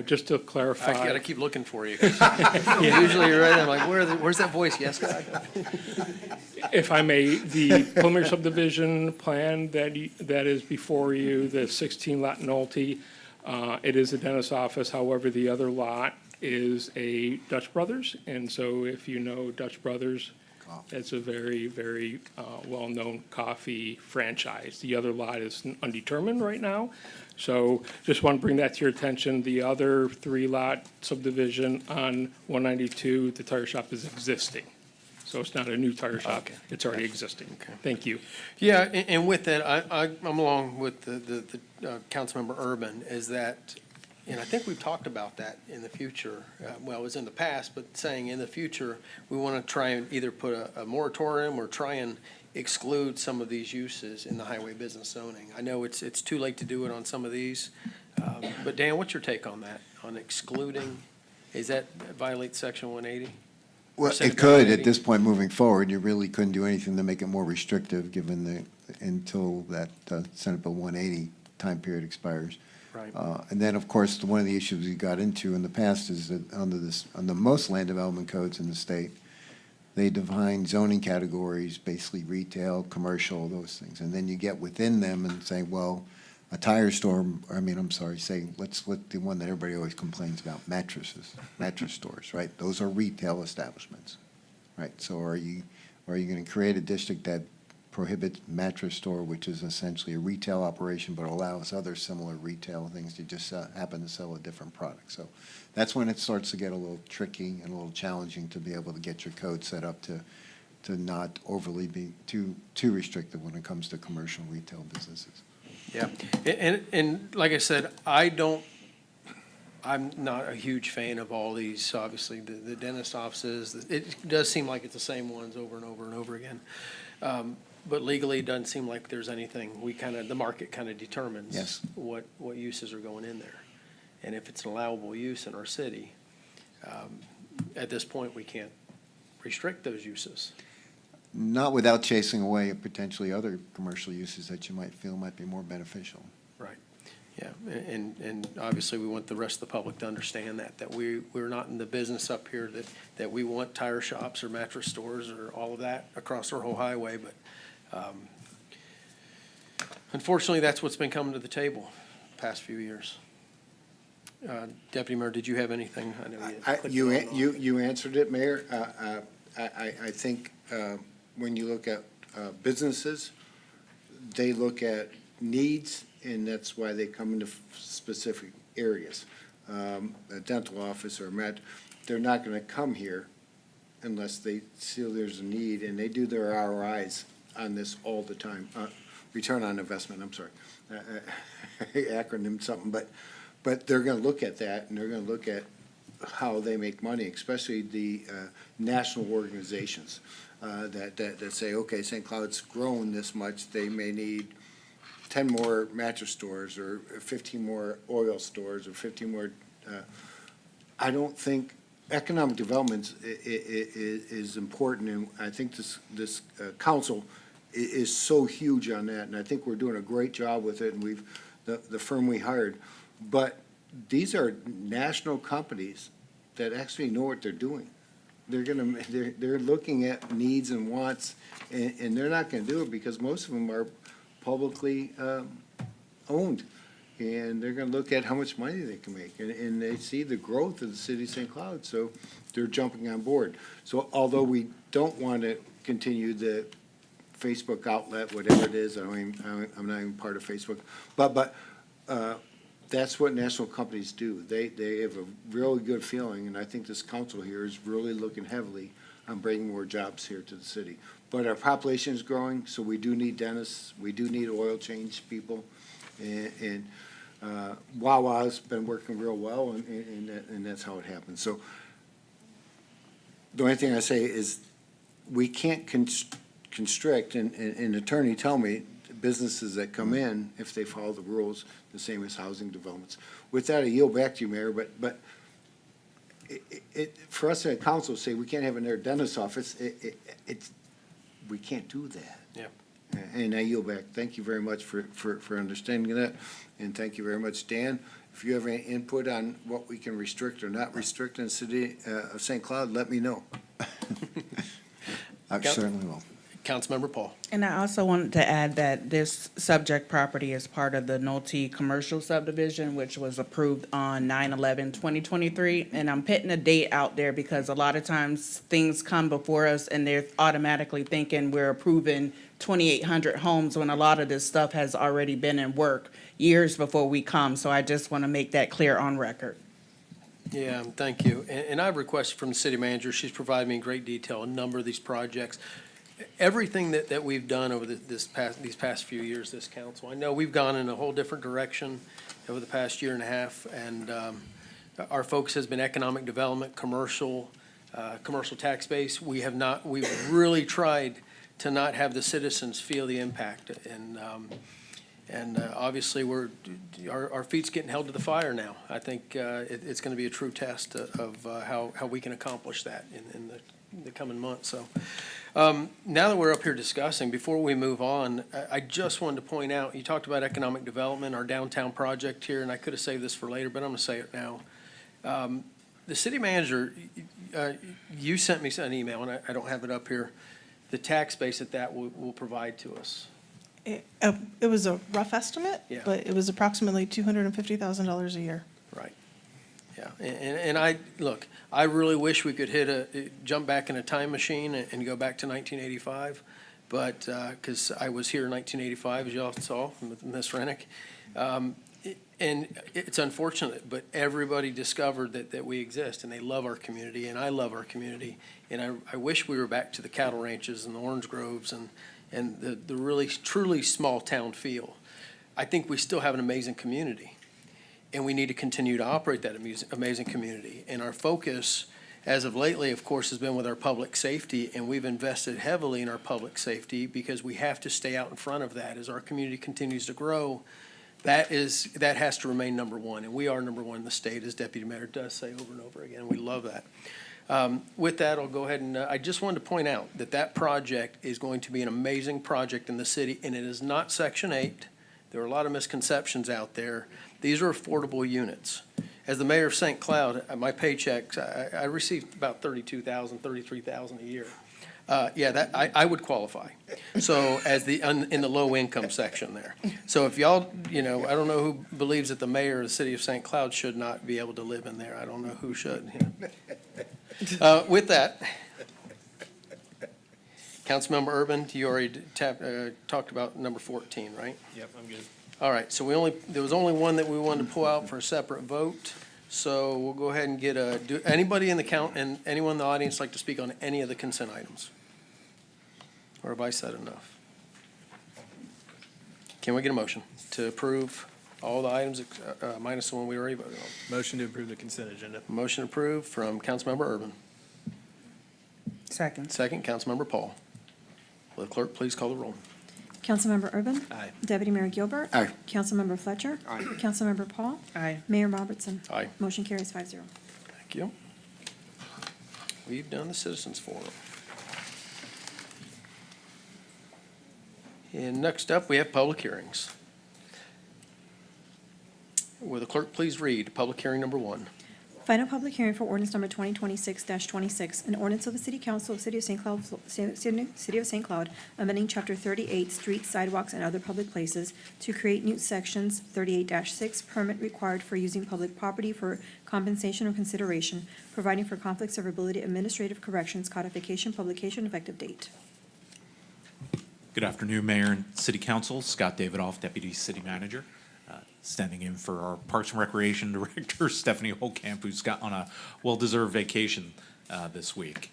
just to clarify. I gotta keep looking for you. Usually you're right, I'm like, where's that voice? Yes, guy? If I may, the preliminary subdivision plan that is before you, the 16-lot Nolte, it is a dentist's office. However, the other lot is a Dutch Brothers. And so if you know Dutch Brothers, it's a very, very well-known coffee franchise. The other lot is undetermined right now. So just want to bring that to your attention. The other 3-lot subdivision on 192, the tire shop is existing. So it's not a new tire shop. Okay. It's already existing. Thank you. Yeah, and with that, I'm along with the Councilmember Urban, is that, and I think we've talked about that in the future. Well, it was in the past, but saying in the future, we want to try and either put a moratorium or try and exclude some of these uses in the highway business zoning. I know it's too late to do it on some of these, but Dan, what's your take on that, on excluding? Is that violate section 180? Well, Senate it Bill could, 180? at this point moving forward, you really couldn't do anything to make it more restrictive, given until that Senate Bill 180 time period expires. Right. And then, of course, one of the issues we got into in the past is that under most land development codes in the state, they define zoning categories, basically retail, commercial, those things. And then you get within them and say, well, a tire store, let's look the one that everybody always complains about, mattress stores, right? Those are retail establishments, right? So are you going to create a district that prohibits mattress store, which is essentially a retail operation, but allows other similar retail things to just happen to sell a different product? So that's when it starts to get a little tricky and a little challenging to be able to get your code set up to not overly be too restrictive when it comes to commercial retail businesses. Yeah, and like I said, I'm not a huge fan of all these, obviously, the dentist offices. It does seem like it's the same ones over and over and over again. But legally, it doesn't seem like there's anything, the market kind of determines Yes. what uses are going in there. And if it's an allowable use in our city, at this point, we can't restrict those uses. Not without chasing away potentially other commercial uses that you might feel might be more beneficial. Right, yeah, and obviously, we want the rest of the public to understand that we're not in the business up here that we want tire shops or mattress stores or all of that across our whole highway, but unfortunately, that's what's been coming to the table the past few years. Deputy Mayor, did you have anything? I know you had clicked on. You answered it, Mayor. I think when you look at businesses, they look at needs, and that's why they come into specific areas. A dental office or they're not going to come here unless they see there's a need, and they do their ROIs on this all the time. Return on investment, I'm sorry. Acronym something, but they're going to look at that, and they're going to look at how they make money, especially the national organizations that say, okay, St. Cloud's grown this much, they may need 10 more mattress stores or 15 more oil stores or 15 more. I don't think economic development is important, and I think this council is so huge on that, and I think we're doing a great job with it, and the firm we hired. But these are national companies that actually know what they're doing. They're looking at needs and wants, and they're not gonna do it because most of them are publicly owned. And they're gonna look at how much money they can make, and they see the growth of the city of St. Cloud, so they're jumping on board. So although we don't want to continue the Facebook outlet, whatever it is, I'm not even part of Facebook, but that's what national companies do. They have a really good feeling, and I think this council here is really looking heavily on bringing more jobs here to the city. But our population is growing, so we do need dentists, we do need oil change people, and Wawa's been working real well, and that's how it happens. So the only thing I say is we can't constrict, and an attorney tell me, businesses that come in, if they follow the rules, the same as housing developments. With that, I yield back to you, Mayor, but for us at council to say we can't have in their dentist's office, we can't do that. Yeah. And I yield back. Thank you very much for understanding that, and thank you very much, Dan. If you have any input on what we can restrict or not restrict in the city of St. Cloud, let me know. I certainly will. Councilmember Paul. And I also wanted to add that this subject property is part of the Nolte Commercial Subdivision, which was approved on 9/11/2023. And I'm putting a date out there because a lot of times things come before us and they're automatically thinking we're approving 2,800 homes when a lot of this stuff has already been in work years before we come. So I just want to make that clear on record. Yeah, thank you. And I've requested from the city manager, she's provided me in great detail a number of these projects. Everything that we've done over these past few years, this council, I know we've gone in a whole different direction over the past year and a half, and our focus has been economic development, commercial tax base. We've really tried to not have the citizens feel the impact, and obviously our feet's getting held to the fire now. I think it's going to be a true test of how we can accomplish that in the coming months. So now that we're up here discussing, before we move on, I just wanted to point out, you talked about economic development, our downtown project here, and I could have saved this for later, but I'm going to say it now. The city manager, you sent me an email, and I don't have it up here, the tax base that will provide to us. It was a rough estimate, Yeah. but it was approximately $250,000 a year. Right. Yeah, and I really wish we could jump back in a time machine and go back to 1985, but, because I was here in 1985, as y'all saw, with Ms. Rennick. And it's unfortunate, but everybody discovered that we exist, and they love our community, and I love our community. And I wish we were back to the cattle ranches and the orange groves and the really, truly small town feel. I think we still have an amazing community, and we need to continue to operate that amazing community. And our focus, as of lately, of course, has been with our public safety, and we've invested heavily in our public safety because we have to stay out in front of that as our community continues to grow. That has to remain number one, and we are number one in the state, as Deputy Mayor does say over and over again. We love that. With that, I'll go ahead and I just wanted to point out that project is going to be an amazing project in the city, and it is not Section 8. There are a lot of misconceptions out there. These are affordable units. As the mayor of St. Cloud, my paychecks, I received about $32,000, $33,000 a year. I would qualify. So in the low income section there. So if y'all, I don't know who believes that the mayor of the city of St. Cloud should not be able to live in there. I don't know who should. With that, Councilmember Urban, you already talked about number 14, right? Yep, I'm good. All right, so there was only one that we wanted to pull out for a separate vote. So we'll go ahead and do anybody in the and anyone in the audience like to speak on any of the consent items? Or have I said enough? Can we get a motion to approve all the items minus the one we already voted on? Motion to approve the consent agenda. Motion approved from Councilmember Urban. Second. Second, Councilmember Paul. Will the clerk please call the roll? Councilmember Urban. Aye. Deputy Mayor Gilbert. Aye. Councilmember Fletcher. Aye. Councilmember Paul. Aye. Mayor Robertson. Aye. Motion carries 5-0. Thank you. We've done the citizens forum. And next up, we have public hearings. Will the clerk please read public hearing number 1? Final public hearing for ordinance number 2026-26, an ordinance of the City Council of City of St. Cloud, City of St. Cloud, amending Chapter 38, Streets, Sidewalks, and Other Public Places to create new sections 38-6, permit required for using public property for compensation or consideration, providing for conflict severability, administrative corrections, codification, publication, effective date. Good afternoon, Mayor and City Council. Scott Davidoff, Deputy City Manager, standing in for our Parks and Recreation Director, Stephanie Holkamp, who's got on a well-deserved vacation this week.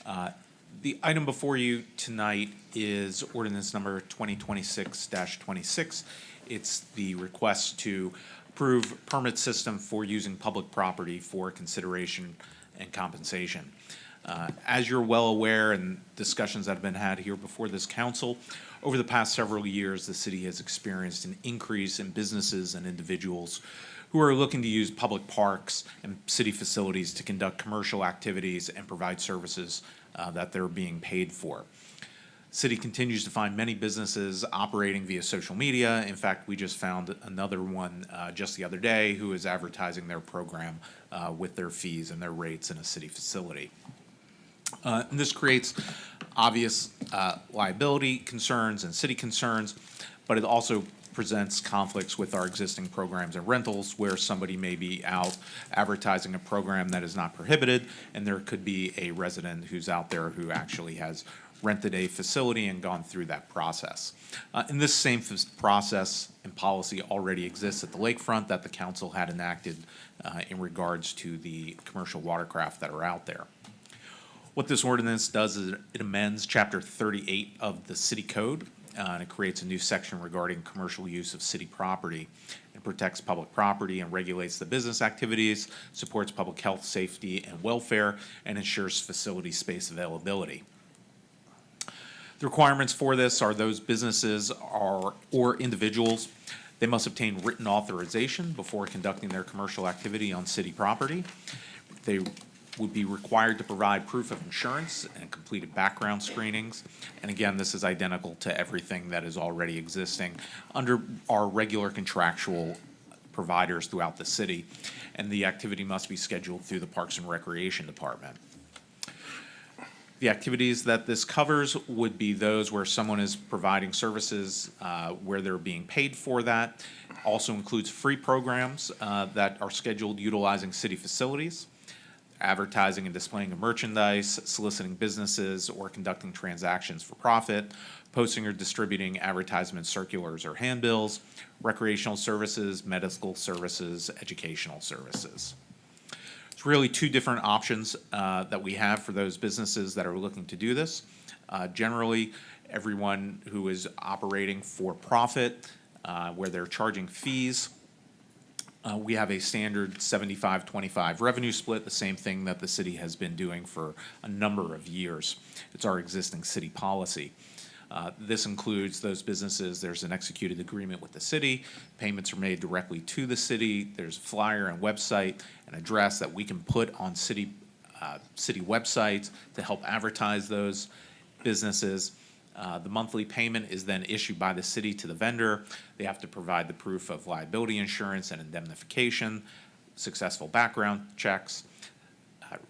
The item before you tonight is ordinance number 2026-26. It's the request to approve permit system for using public property for consideration and compensation. As you're well aware, and discussions that have been had here before this council, over the past several years, the city has experienced an increase in businesses and individuals who are looking to use public parks and city facilities to conduct commercial activities and provide services that they're being paid for. City continues to find many businesses operating via social media. In fact, we just found another one just the other day who is advertising their program with their fees and their rates in a city facility. And this creates obvious liability concerns and city concerns, but it also presents conflicts with our existing programs and rentals where somebody may be out advertising a program that is not prohibited, and there could be a resident who's out there who actually has rented a facility and gone through that process. And this same process and policy already exists at the lakefront that the council had enacted in regards to the commercial watercraft that are out there. What this ordinance does is it amends Chapter 38 of the City Code, and it creates a new section regarding commercial use of city property. It protects public property and regulates the business activities, supports public health, safety, and welfare, and ensures facility space availability. The requirements for this are those businesses or individuals, they must obtain written authorization before conducting their commercial activity on city property. They would be required to provide proof of insurance and completed background screenings. And again, this is identical to everything that is already existing under our regular contractual providers throughout the city. And the activity must be scheduled through the Parks and Recreation Department. The activities that this covers would be those where someone is providing services where they're being paid for that. Also includes free programs that are scheduled utilizing city facilities, advertising and displaying of merchandise, soliciting businesses, or conducting transactions for profit, posting or distributing advertisement circulars or handbills, recreational services, medical services, educational services. It's really two different options that we have for those businesses that are looking to do this. Generally, everyone who is operating for profit, where they're charging fees, we have a standard 75-25 revenue split, the same thing that the city has been doing for a number of years. It's our existing city policy. This includes those businesses, there's an executed agreement with the city, payments are made directly to the city, there's a flyer and website, an address that we can put on city websites to help advertise those businesses. The monthly payment is then issued by the city to the vendor. They have to provide the proof of liability insurance and indemnification, successful background checks,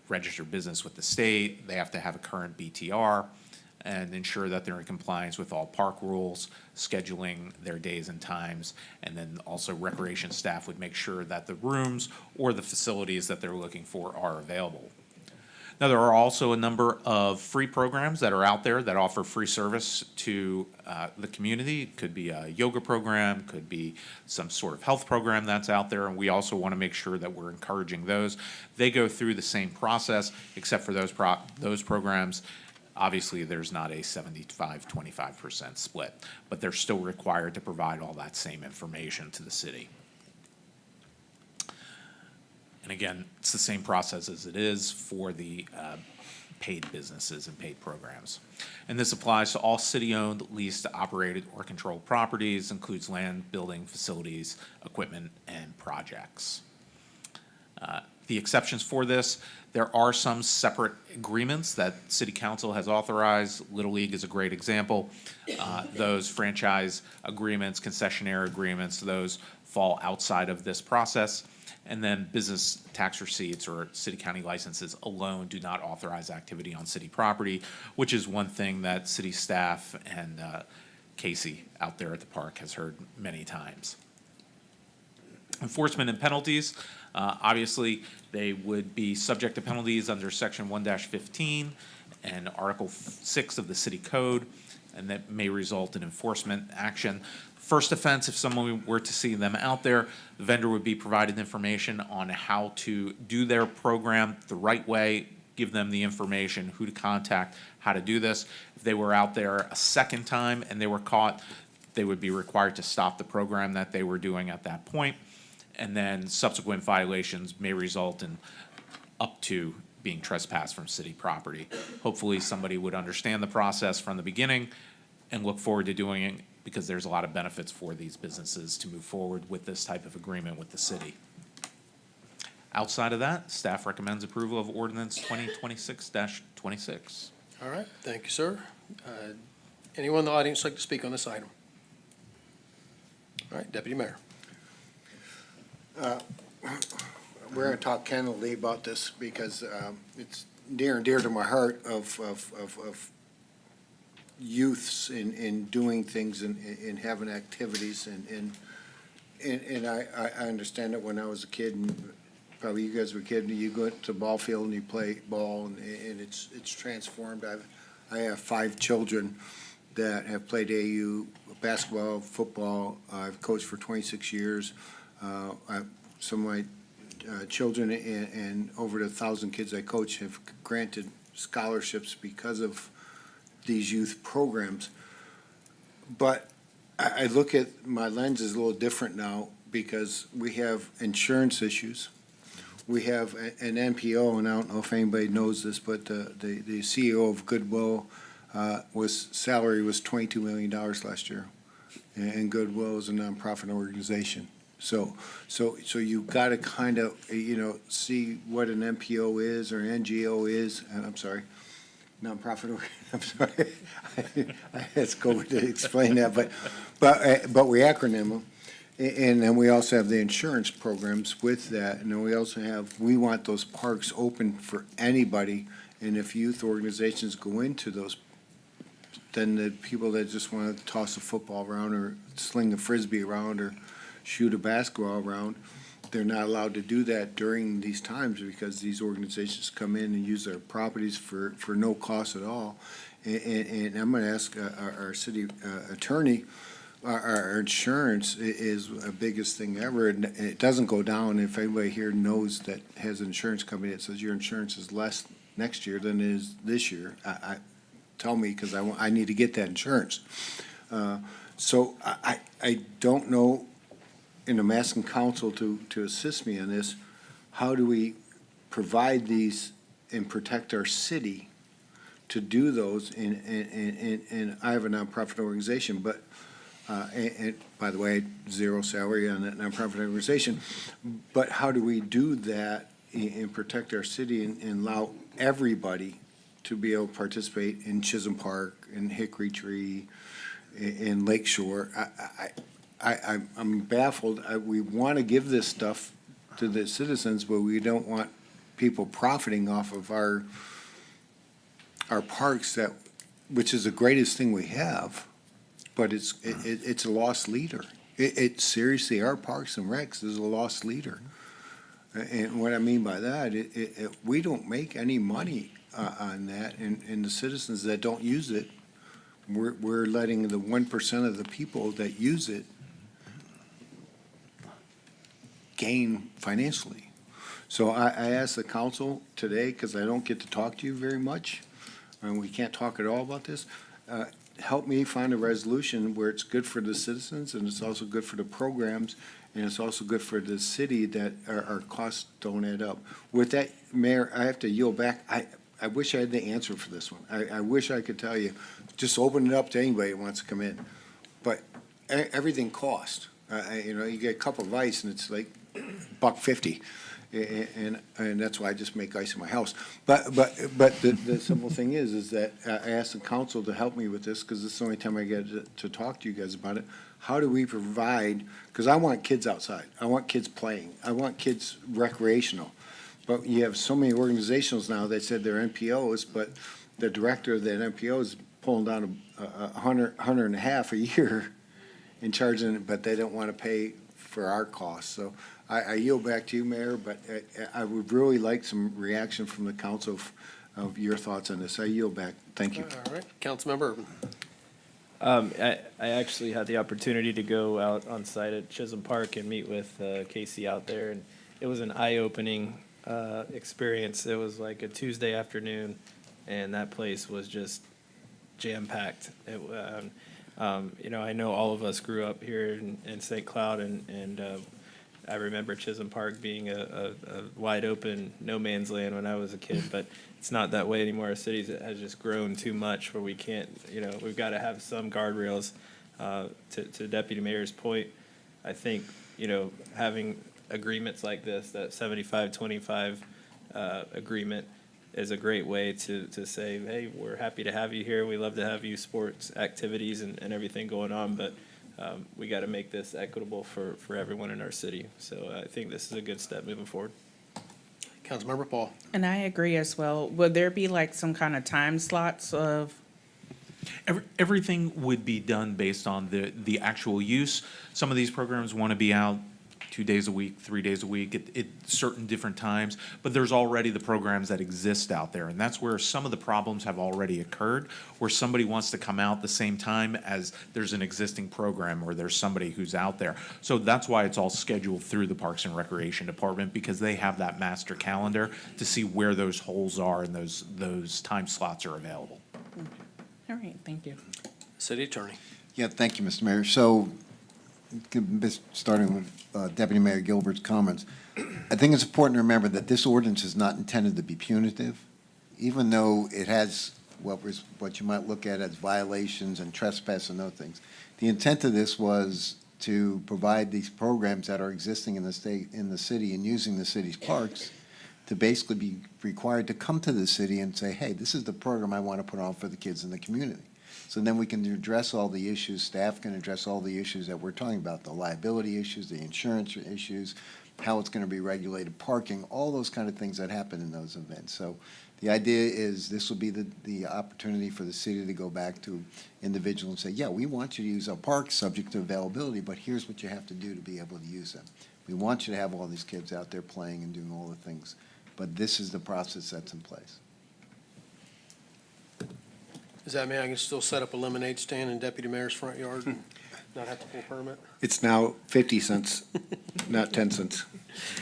register business with the state. They have to have a current BTR and ensure that they're in compliance with all park rules, scheduling their days and times, and then also recreation staff would make sure that the rooms or the facilities that they're looking for are available. Now, there are also a number of free programs that are out there that offer free service to the community. It could be a yoga program, could be some sort of health program that's out there, and we also want to make sure that we're encouraging those. They go through the same process, except for those programs. Obviously, there's not a 75-25% split, but they're still required to provide all that same information to the city. And again, it's the same process as it is for the paid businesses and paid programs. And this applies to all city-owned, leased, operated, or controlled properties, includes land, building, facilities, equipment, and projects. The exceptions for this, there are some separate agreements that City Council has authorized. Little League is a great example. Those franchise agreements, concessionaire agreements, those fall outside of this process. And then business tax receipts or city county licenses alone do not authorize activity on city property, which is one thing that city staff and Casey out there at the park has heard many times. Enforcement and penalties, obviously they would be subject to penalties under Section 1-15 and Article 6 of the City Code, and that may result in enforcement action. First offense, if someone were to see them out there, the vendor would be provided information on how to do their program the right way, give them the information, who to contact, how to do this. If they were out there a second time and they were caught, they would be required to stop the program that they were doing at that point. And then subsequent violations may result in up to being trespassed from city property. Hopefully somebody would understand the process from the beginning and look forward to doing it, because there's a lot of benefits for these businesses to move forward with this type of agreement with the city. Outside of that, staff recommends approval of ordinance 2026-26. All right, thank you, sir. Anyone in the audience like to speak on this item? All right, Deputy Mayor. We're going to talk candidly about this because it's near and dear to my heart of youths in doing things and in having activities. And I understand that when I was a kid, and probably you guys were a kid, you go to the ball field and you play ball, and it's transformed. I have 5 children that have played AU basketball, football. I've coached for 26 years. Some of my children and over 1,000 kids I coach have granted scholarships because of these youth programs. But I look at my lens is a little different now because we have insurance issues. We have an NPO, and I don't know if anybody knows this, but the CEO of Goodwill salary was $22 million last year. And Goodwill is a nonprofit organization. So you got to kind of, see what an NPO is or an NGO is, and I'm sorry, nonprofit, I'm sorry. I had to go to explain that, but we acronym them. And then we also have the insurance programs with that, and then we want those parks open for anybody, and if youth organizations go into those, then the people that just want to toss a football around or sling a frisbee around or shoot a basketball around, they're not allowed to do that during these times because these organizations come in and use their properties for no cost at all. And I'm going to ask our city attorney, our insurance is the biggest thing ever, and it doesn't go down. If anybody here knows that has an insurance company that says your insurance is less next year than it is this year, tell me, because I need to get that insurance. So I don't know, and I'm asking council to assist me on this, how do we provide these and protect our city to do those? And I have a nonprofit organization, but, and by the way, zero salary on that nonprofit organization, but how do we do that and protect our city and allow everybody to be able to participate in Chisholm Park, in Hickory Tree, in Lake Shore? I'm baffled. We want to give this stuff to the citizens, but we don't want people profiting off of our parks, which is the greatest thing we have, but it's a lost leader. It seriously, our parks and recs is a lost leader. And what I mean by that, we don't make any money on that, and the citizens that don't use it, we're letting the 1% of the people that use it gain financially. So I asked the council today, because I don't get to talk to you very much, and we can't talk at all about this, help me find a resolution where it's good for the citizens, and it's also good for the programs, and it's also good for the city that our costs don't add up. With that, Mayor, I have to yield back. I wish I had the answer for this one. I wish I could tell you, just open it up to anybody who wants to come in. But everything costs. You get a cup of ice and it's like $1.50. And that's why I just make ice in my house. But the simple thing is that I asked the council to help me with this, because this is the only time I get to talk to you guys about it. How do we provide, because I want kids outside. I want kids playing. I want kids recreational. But you have so many organizations now that said they're NPOs, but the director of that NPO is pulling down $100 and a half a year and charging, but they don't want to pay for our costs. So I yield back to you, Mayor, but I would really like some reaction from the council of your thoughts on this. I yield back. Thank you. All right, Councilmember Urban. I actually had the opportunity to go out on site at Chisholm Park and meet with Casey out there, and it was an eye-opening experience. It was like a Tuesday afternoon, and that place was just jam-packed. I know all of us grew up here in St. Cloud, and I remember Chisholm Park being a wide-open no man's land when I was a kid, but it's not that way anymore. Our city has just grown too much where we can't, we've got to have some guardrails. To Deputy Mayor's point, I think, having agreements like this, that 75-25 agreement, is a great way to say, hey, we're happy to have you here. We love to have you sports activities and everything going on, but we got to make this equitable for everyone in our city. So I think this is a good step moving forward. Councilmember Paul. And I agree as well. Would there be like some kind of time slots of, Everything would be done based on the actual use. Some of these programs want to be out 2 days a week, 3 days a week at certain different times, but there's already the programs that exist out there. And that's where some of the problems have already occurred, where somebody wants to come out the same time as there's an existing program or there's somebody who's out there. So that's why it's all scheduled through the Parks and Recreation Department, because they have that master calendar to see where those holes are and those time slots are available. all right, thank you. City Attorney. Yeah, thank you, Mr. Mayor. So, starting with Deputy Mayor Gilbert's comments, I think it's important to remember that this ordinance is not intended to be punitive, even though it has what you might look at as violations and trespass and other things. The intent of this was to provide these programs that are existing in the state, in the city, and using the city's parks to basically be required to come to the city and say, hey, this is the program I want to put on for the kids in the community. So then we can address all the issues, staff can address all the issues that we're talking about, the liability issues, the insurance issues, how it's going to be regulated, parking, all those kind of things that happen in those events. So the idea is this will be the opportunity for the city to go back to individuals and say, yeah, we want you to use our parks subject to availability, but here's what you have to do to be able to use them. We want you to have all these kids out there playing and doing all the things, but this is the process that's in place. Does that mean I can still set up a lemonade stand in Deputy Mayor's front yard and not have to pull permit? It's now 50 cents, not 10 cents.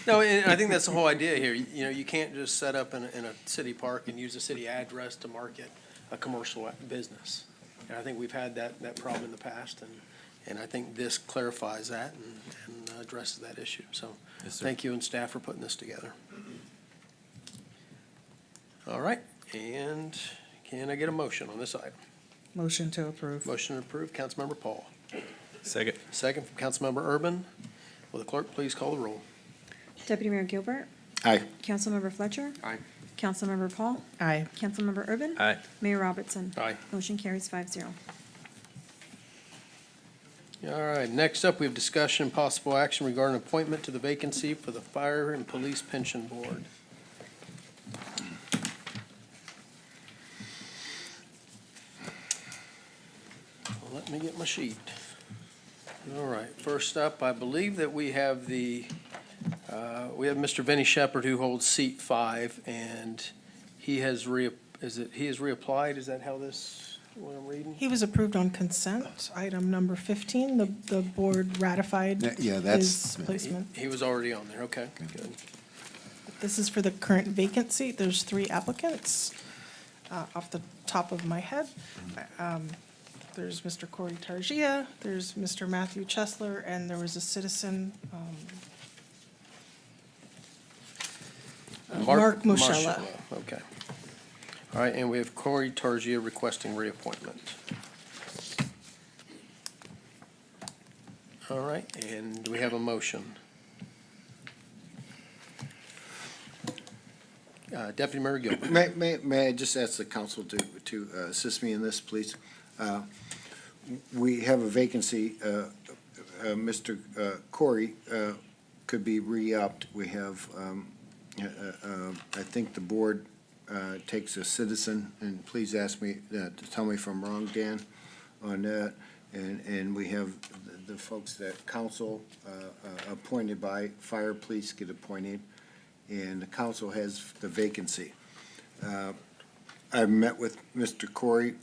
No, and I think that's the whole idea here. You know, you can't just set up in a city park and use a city address to market a commercial business. And I think we've had that problem in the past, and I think this clarifies that and addresses that issue. So thank you and staff for putting this together. All right, and can I get a motion on this item? Motion to approve. Motion to approve, Councilmember Paul. Second. Second from Councilmember Urban. Will the clerk please call the roll? Deputy Mayor Gilbert? Aye. Councilmember Fletcher? Aye. Councilmember Paul? Aye. Councilmember Urban? Aye. Mayor Robertson? Aye. Motion carries 5-0. All right, next up, we have discussion and possible action regarding appointment to the vacancy for the Fire and Police Pension Board. Well, let me get my sheet. All right, first up, I believe that we have we have Mr. Vinnie Shepherd who holds seat 5, and he has reapplied, is that how this, what I'm reading? He was approved on consent, item number 15. The board ratified Yeah, that's- his placement. He was already on there, okay, good. This is for the current vacancy. There's 3 applicants. Off the top of my head, there's Mr. Corey Targia, there's Mr. Matthew Chesler, and there was a citizen, Mark Moschella. Okay. All right, and we have Corey Targia requesting reappointment. All right, and do we have a motion? Deputy Mayor Gilbert. May I just ask the council to assist me in this, please? We have a vacancy, Mr. Corey could be re-upped. We have, I think the board takes a citizen, and please ask me, to tell me if I'm wrong, Dan, on that. And we have the folks that council appointed by fire, police get appointed, and the council has the vacancy. I've met with Mr. Corey.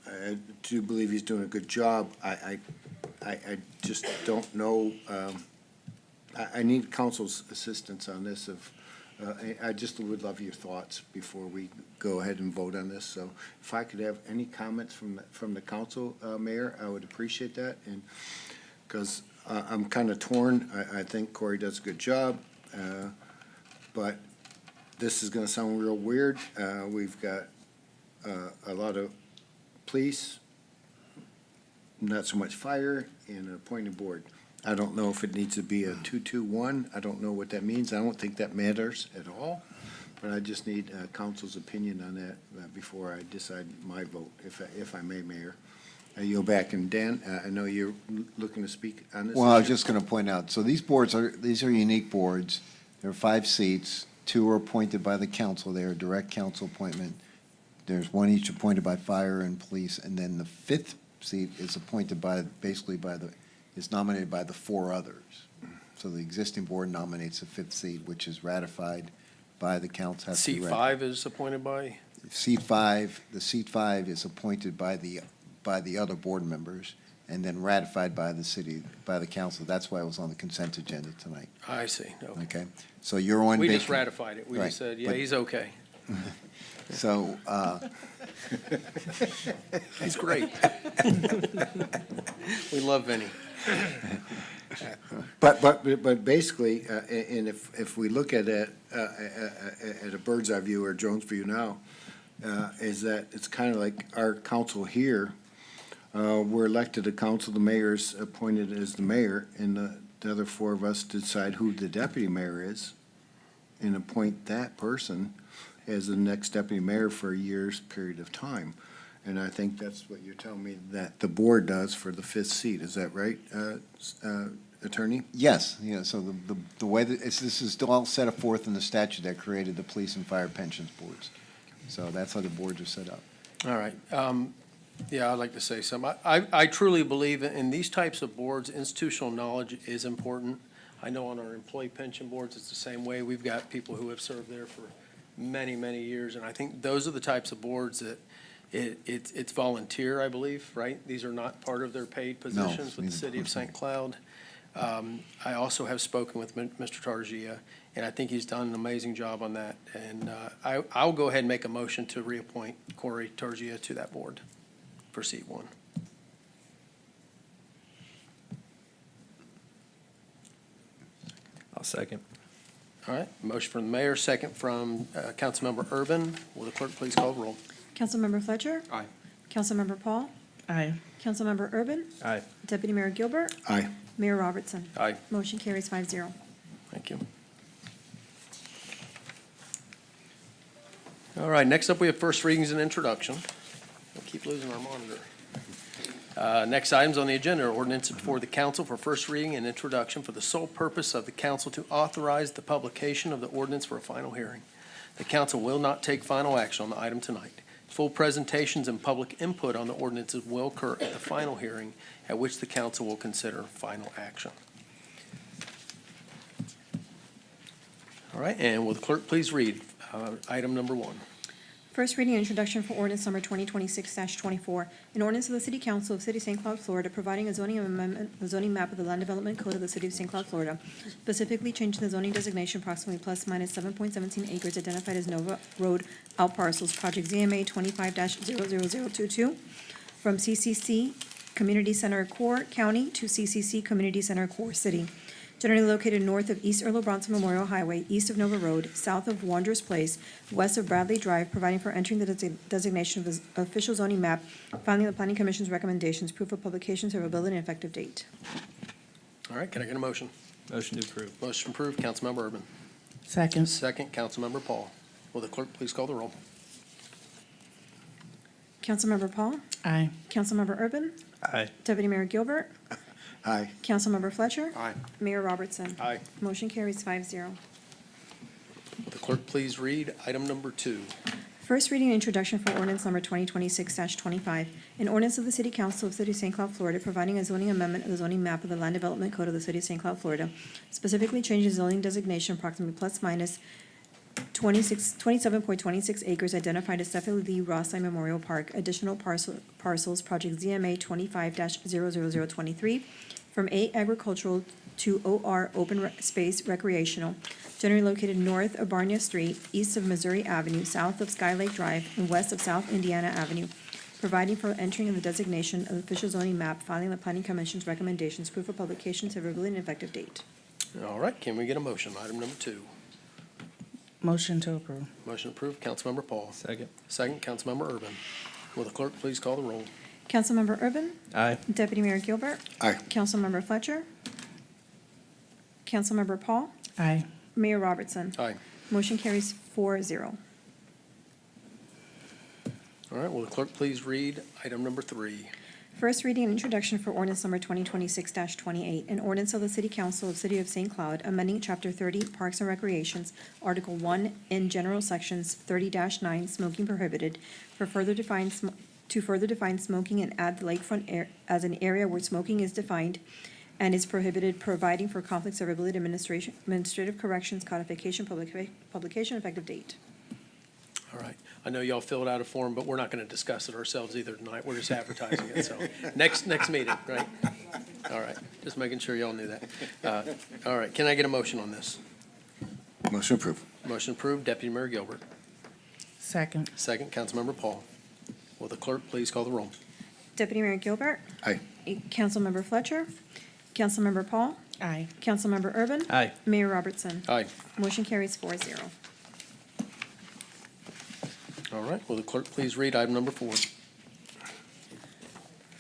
I do believe he's doing a good job. I just don't know, I need council's assistance on this. I just would love your thoughts before we go ahead and vote on this. So if I could have any comments from the council, Mayor, I would appreciate that. And because I'm kind of torn. I think Corey does a good job, but this is going to sound real weird. We've got a lot of police, not so much fire, and an appointed board. I don't know if it needs to be a 2-2-1. I don't know what that means. I don't think that matters at all. but I just need council's opinion on that before I decide my vote, if I may, Mayor. I yield back, and Dan, I know you're looking to speak on this. Well, I was issue. just going to point out, so these are unique boards. There are 5 seats. 2 are appointed by the council. They are direct council appointment. There's 1 each appointed by fire and police, and then the 5th seat is appointed is nominated by the 4 others. So the existing board nominates the 5th seat, which is ratified by the council. has to be Seat ratified. 5 is appointed by? Seat 5 is appointed by the other board members and then ratified by the council. That's why it was on the consent agenda tonight, I see. Okay. okay? So you're on. We just ratified it. We Right, just said, yeah, but- he's okay. So, He's great. We love Vinnie. But basically, and if we look at it at a bird's eye view or drone's view now, is that it's kind of like our council here, we're elected to council, the mayor's appointed as the mayor, and the other 4 of us decide who the deputy mayor is and appoint that person as the next deputy mayor for a year's period of time. And I think that's what you're telling me that the board does for the 5th seat. Is that right, Attorney? yes, so the way that, this is all set forth in the statute that created the police and fire pensions boards. So that's how the boards are set up. All right. Yeah, I'd like to say something. I truly believe in these types of boards, institutional knowledge is important. I know on our employee pension boards, it's the same way. We've got people who have served there for many, many years, and I think those are the types of boards that it's volunteer, I believe, right? These are not part of their paid positions with the city of St. Cloud. I also have spoken with Mr. Targia, and I think he's done an amazing job on that. And I'll go ahead and make a motion to reappoint Corey Targia to that board for seat 1. I'll second. All right, motion from the mayor, second from Councilmember Urban. Will the clerk please call the roll? Councilmember Fletcher? Aye. Councilmember Paul? Aye. Councilmember Urban? Aye. Deputy Mayor Gilbert? Aye. Mayor Robertson? Aye. Motion carries 5-0. Thank you. All right, next up, we have first readings and introduction. We'll keep losing our monitor. Next items on the agenda are ordinances before the council for first reading and introduction for the sole purpose of the council to authorize the publication of the ordinance for a final hearing. The council will not take final action on the item tonight. Full presentations and public input on the ordinances will occur at the final hearing, at which the council will consider final action. All right, and will the clerk please read item number 1? First reading and introduction for ordinance number 2026-24, an ordinance of the City Council of City of St. Cloud, Florida, providing a zoning amendment, the zoning map of the Land Development Code of the City of St. Cloud, Florida, specifically changing the zoning designation approximately plus minus 7.17 acres identified as Nova Road outparcels, project ZMA 25-00022, from CCC Community Center Core County to CCC Community Center Core City, generally located north of East Earl Bronson Memorial Highway, east of Nova Road, south of Wanderers Place, west of Bradley Drive, providing for entering the designation of the official zoning map, finding the Planning Commission's recommendations, proof of publication, severability, and effective date. All right, can I get a motion? Motion to approve. Motion approved, Councilmember Urban. Second. Second, Councilmember Paul. Will the clerk please call the roll? Councilmember Paul? Aye. Councilmember Urban? Aye. Deputy Mayor Gilbert? Aye. Councilmember Fletcher? Aye. Mayor Robertson? Aye. Motion carries 5-0. Will the clerk please read item number 2? First reading and introduction for ordinance number 2026-25, an ordinance of the City Council of the City of St. Cloud, Florida, providing a zoning amendment of the zoning map of the Land Development Code of the City of St. Cloud, Florida, specifically changes zoning designation approximately plus minus 27.26 acres identified as Stephanie Lee Rossline Memorial Park, additional parcels, project ZMA 25-00023, from A agricultural to OR open space recreational, generally located north of Barnia Street, east of Missouri Avenue, south of Sky Lake Drive, and west of South Indiana Avenue, providing for entering of the designation of the official zoning map, filing the Planning Commission's recommendations, proof of publication, severability, and effective date. All right, can we get a motion? Item number 2. Motion to approve. Motion approved, Councilmember Paul. Second. Second, Councilmember Urban. Will the clerk please call the roll? Councilmember Urban? Aye. Deputy Mayor Gilbert? Aye. Councilmember Fletcher? Councilmember Paul? Aye. Mayor Robertson? Aye. Motion carries 4-0. All right, will the clerk please read item number 3? First reading and introduction for ordinance number 2026-28, an ordinance of the City Council of City of St. Cloud amending Chapter 30 Parks and Recreations, Article 1 in General Sections 30-9 Smoking Prohibited to further define smoking and add the lakefront as an area where smoking is defined and is prohibited, providing for conflict severability, administrative corrections, codification, publication, effective date. All right. I know y'all filled out a form, but we're not going to discuss it ourselves either tonight. We're just advertising it, so next meeting, right? All right, just making sure y'all knew that. All right, can I get a motion on this? Motion approved. Motion approved, Deputy Mayor Gilbert. Second. Second, Councilmember Paul. Will the clerk please call the roll? Deputy Mayor Gilbert? Aye. Councilmember Fletcher? Councilmember Paul? Aye. Councilmember Urban? Aye. Mayor Robertson? Aye. Motion carries 4-0. All right, will the clerk please read item number 4?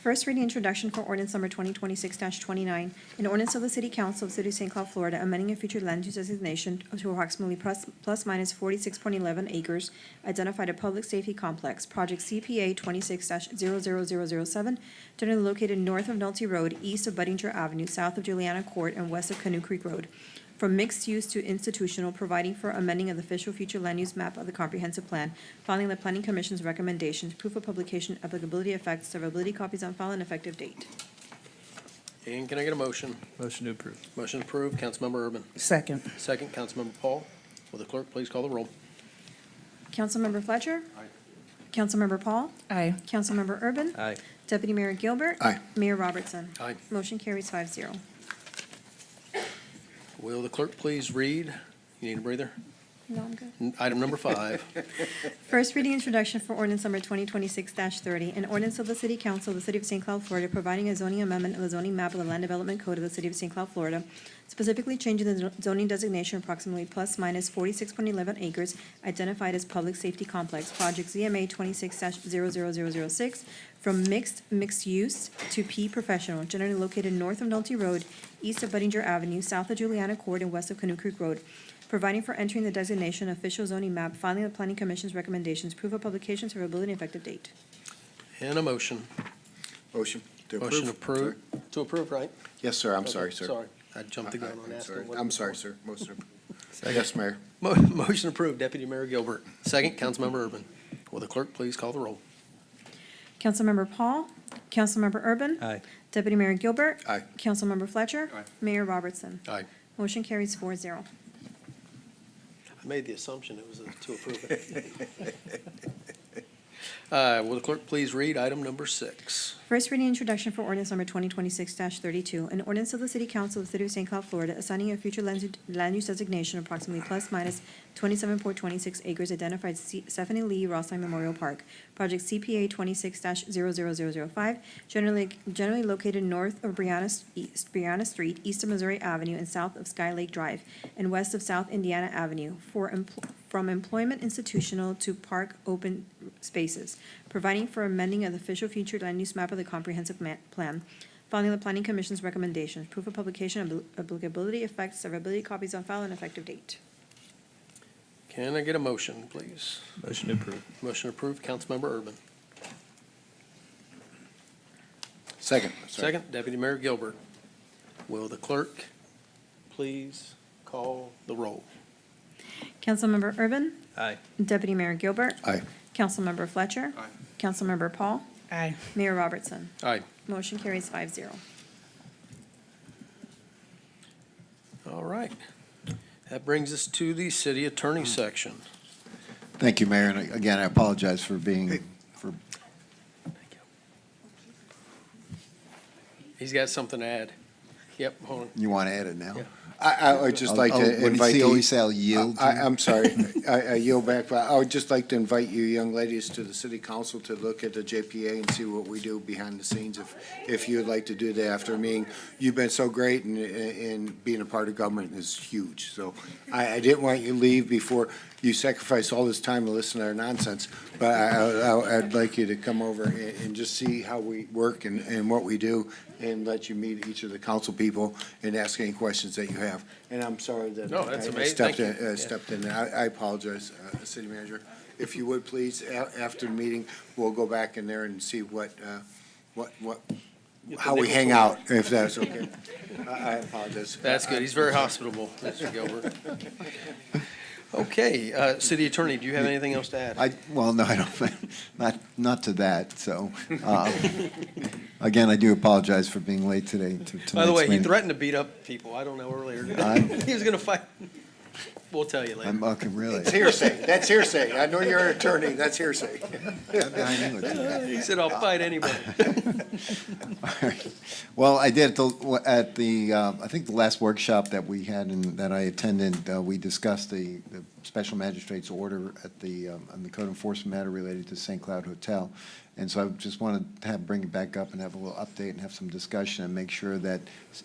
First reading introduction for ordinance number 2026-29, an ordinance of the City Council of the City of St. Cloud, Florida, amending a future land use designation to approximately plus minus 46.11 acres, identified a public safety complex, project CPA 26-00007, generally located north of Nolte Road, east of Budinger Avenue, south of Juliana Court, and west of Canoe Creek Road, from mixed use to institutional, providing for amending of the official future land use map of the comprehensive plan, following the Planning Commission's recommendations, proof of publication, applicability effects, severability copies on file, and effective date. And can I get a motion? Motion to approve. Motion approved, Councilmember Urban. Second. Second, Councilmember Paul. Will the clerk please call the roll? Councilmember Fletcher? Councilmember Paul? Aye. Councilmember Urban? Aye. Deputy Mayor Gilbert? Aye. Mayor Robertson? Aye. Motion carries 5-0. Will the clerk please read? You need a breather? No, I'm good. Item number 5. First reading introduction for ordinance number 2026-30, an ordinance of the City Council of the City of St. Cloud, Florida, providing a zoning amendment of the zoning map of the Land Development Code of the City of St. Cloud, Florida, specifically changing the zoning designation approximately plus minus 46.11 acres, identified as Public Safety Complex, project ZMA 26-00006, from mixed use to P professional, generally located north of Nolte Road, east of Budinger Avenue, south of Juliana Court, and west of Canoe Creek Road, providing for entering the designation official zoning map, filing the Planning Commission's recommendations, proof of publication, severability, and effective date. And a motion. Motion to approve. Motion approved. To approve, right? Yes, sir, I'm Okay, sorry, sir. Sorry, I jumped the gun on I'm asking. sorry. what- I'm sorry, sir. Motion approved. Yes, Mayor. Motion approved, Deputy Mayor Gilbert. Second, Councilmember Urban. Will the clerk please call the roll? Councilmember Paul? Councilmember Urban? Aye. Deputy Mayor Gilbert? Aye. Councilmember Fletcher? Aye. Mayor Robertson? Aye. Motion carries 4-0. I made the assumption it was to approve it. Will the clerk please read item number 6? First reading introduction for ordinance number 2026-32, an ordinance of the City Council of the City of St. Cloud, Florida, assigning a future land use designation approximately plus minus 27.26 acres, identified Stephanie Lee Rossline Memorial Park, project CPA 26-00005, generally located north of Brianna Street, east of Missouri Avenue, and south of Sky Lake Drive, and west of South Indiana Avenue, from employment institutional to park open spaces, providing for amending of the official future land use map of the comprehensive plan, following the Planning Commission's recommendations, proof of publication, applicability, effects, severability, copies on file, and effective date. Can I get a motion, please? Motion to approve. Motion approved, Councilmember Urban. Second. Sorry. Second, Deputy Mayor Gilbert. Will the clerk please call the roll? Councilmember Urban? Aye. Deputy Mayor Gilbert? Aye. Councilmember Fletcher? Aye. Councilmember Paul? Aye. Mayor Robertson? Aye. Motion carries 5-0. All right. That brings us to the city attorney section. Thank you, Mayor, and again, I apologize for being, for, He's got something to add. Yep, hold on. you want to add it now? Yeah. I would just like I'll- to when you invite see you. always say I'll yield to you. I'm sorry, I yield back, but I would just like to invite you young ladies to the city council to look at the JPA and see what we do behind the scenes, if you would like to do that after a meeting. You've been so great, and being a part of government is huge, so I didn't want you to leave before you sacrifice all this time to listen to our nonsense, but I'd like you to come over and just see how we work and what we do, and let you meet each of the council people and ask any questions that you have. And I'm sorry that No, that's I amazing. stepped Thank you. in, stepped in. I apologize, City Manager. If you would, please, after the meeting, we'll go back in there and see how we hang out, if that's okay. I apologize. That's good. He's very hospitable, Mr. Gilbert. Okay, City Attorney, do you have anything else to add? Well, no, I don't, not to that, so, again, I do apologize for being late today to By the way, he meeting. threatened to beat up people. I don't know earlier. He was gonna fight. We'll tell you later. I'm, okay, really? It's hearsay, that's hearsay. I know you're an attorney, that's hearsay. I knew it. He said, I'll fight anybody. Well, I did at the, I think the last workshop that we had and that I attended, we discussed the special magistrate's order at on the code enforcement matter related to St. Cloud Hotel. And so I just wanted to bring it back up and have a little update and have some discussion and make sure that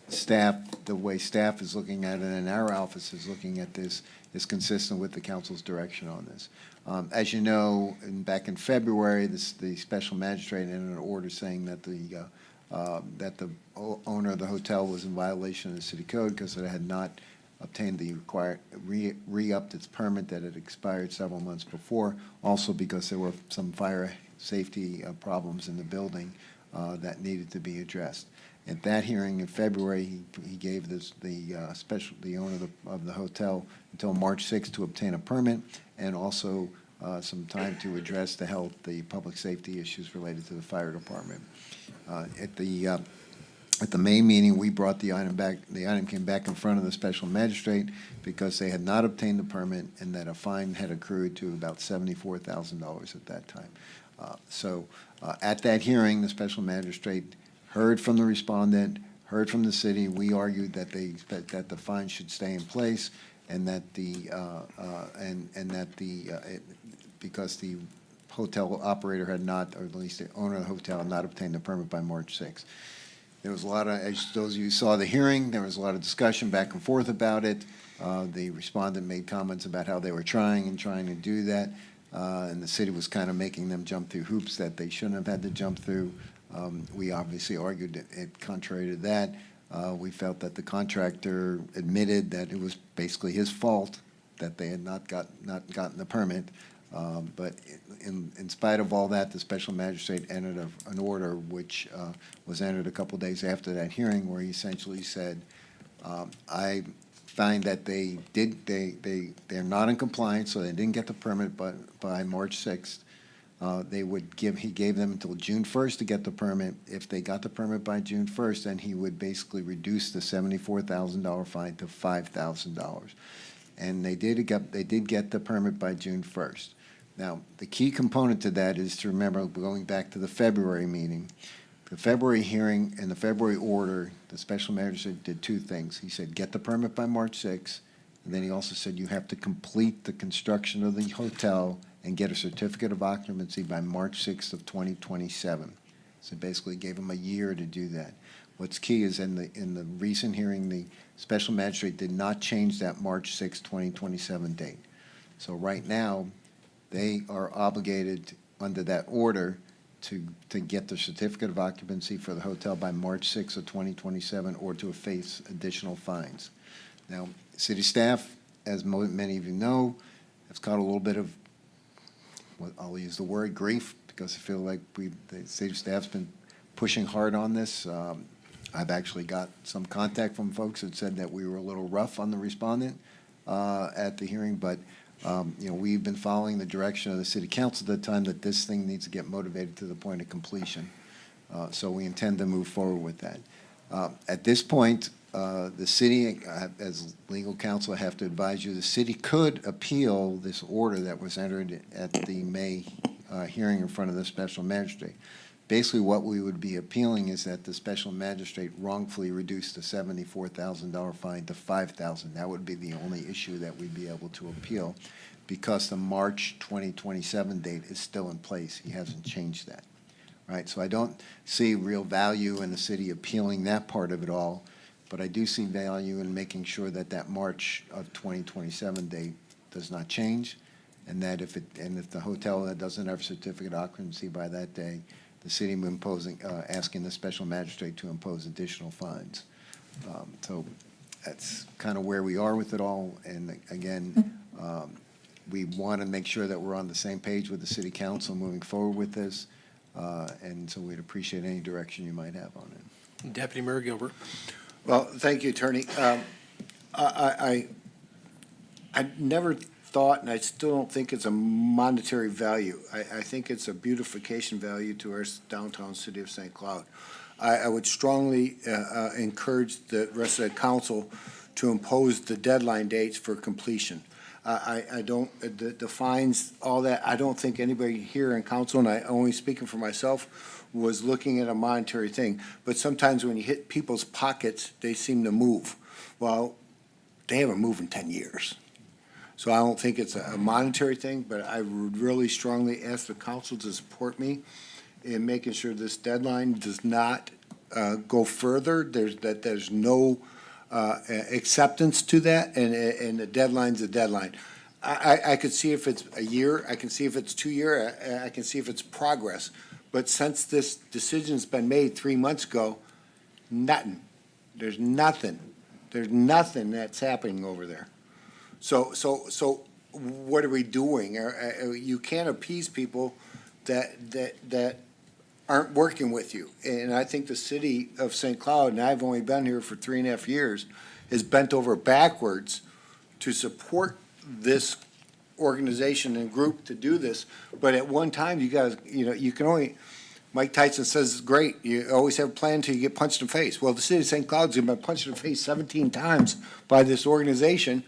staff, the way staff is looking at it and our office is looking at this is consistent with the council's direction on this. As you know, back in February, the special magistrate entered an order saying that the owner of the hotel was in violation of the city code because it had not obtained the required, re-upped its permit that had expired several months before, also because there were some fire safety problems in the building that needed to be addressed. At that hearing in February, he gave the owner of the hotel until March 6th to obtain a permit and also some time to address the public safety issues related to the fire department. At the May meeting, we brought the item back. The item came back in front of the special magistrate because they had not obtained the permit and that a fine had accrued to about $74,000 at that time. At that hearing, the special magistrate heard from the respondent, heard from the city. We argued that the fine should stay in place and that because the hotel operator had not, or at least the owner of the hotel had not obtained the permit by March 6th. There was a lot of, as those of you who saw the hearing, there was a lot of discussion back and forth about it. The respondent made comments about how they were trying to do that, and the city was kind of making them jump through hoops that they shouldn't have had to jump through. We obviously argued it contrary to that. We felt that the contractor admitted that it was basically his fault that they had not gotten the permit. But in spite of all that, the special magistrate entered an order which was entered a couple days after that hearing, where he essentially said, I find that they're not in compliance, so they didn't get the permit by March 6th. He gave them until June 1st to get the permit. If they got the permit by June 1st, then he would basically reduce the $74,000 fine to $5,000. And they did get the permit by June 1st. Now, the key component to that is to remember, going back to the February meeting, the February hearing and the February order, the special magistrate did two things. He said, get the permit by March 6th, and then he also said you have to complete the construction of the hotel and get a certificate of occupancy by March 6th of 2027. So basically gave him a year to do that. What's key is in the recent hearing, the special magistrate did not change that March 6, 2027 date. So right now, they are obligated under that order to get the certificate of occupancy for the hotel by March 6 of 2027 or to face additional fines. Now, city staff, as many of you know, has caught a little bit of, I'll use the word grief, because I feel like the city staff's been pushing hard on this. I've actually got some contact from folks that said that we were a little rough on the respondent at the hearing, but we've been following the direction of the city council at the time that this thing needs to get motivated to the point of completion. So we intend to move forward with that. At this point, the city, as legal counsel, I have to advise you, the city could appeal this order that was entered at the May hearing in front of the special magistrate. Basically, what we would be appealing is that the special magistrate wrongfully reduced the $74,000 fine to $5,000. That would be the only issue that we'd be able to appeal, because the March 2027 date is still in place. He hasn't changed that, right? So I don't see real value in the city appealing that part of it all, but I do see value in making sure that that March of 2027 date does not change, and that if the hotel that doesn't have a certificate of occupancy by that day, the city imposing, asking the special magistrate to impose additional fines. So that's kind of where we are with it all. And again, we want to make sure that we're on the same page with the city council moving forward with this. And so we'd appreciate any direction you might have on it. Deputy Mayor Gilbert. Well, thank you, Attorney. I never thought, and I still don't think it's a monetary value. I think it's a beautification value to our downtown city of St. Cloud. I would strongly encourage the rest of the council to impose the deadline dates for completion. I don't, the fines, all that, I don't think anybody here in council, and I only speaking for myself, was looking at a monetary thing. But sometimes when you hit people's pockets, they seem to move. Well, they haven't moved in 10 years. So I don't think it's a monetary thing, but I would really strongly ask the council to support me in making sure this deadline does not go further. There's no acceptance to that, and the deadline's a deadline. I could see if it's a year, I can see if it's 2 year, I can see if it's progress. But since this decision's been made 3 months ago, nothing. There's nothing. There's nothing that's happening over there. So what are we doing? You can't appease people that aren't working with you. And I think the city of St. Cloud, and I've only been here for 3.5 years, is bent over backwards to support this organization and group to do this. But at one time, you guys, you can only, Mike Tyson says, great, you always have a plan until you get punched in the face. Well, the city of St. Cloud's been punched in the face 17 times by this organization,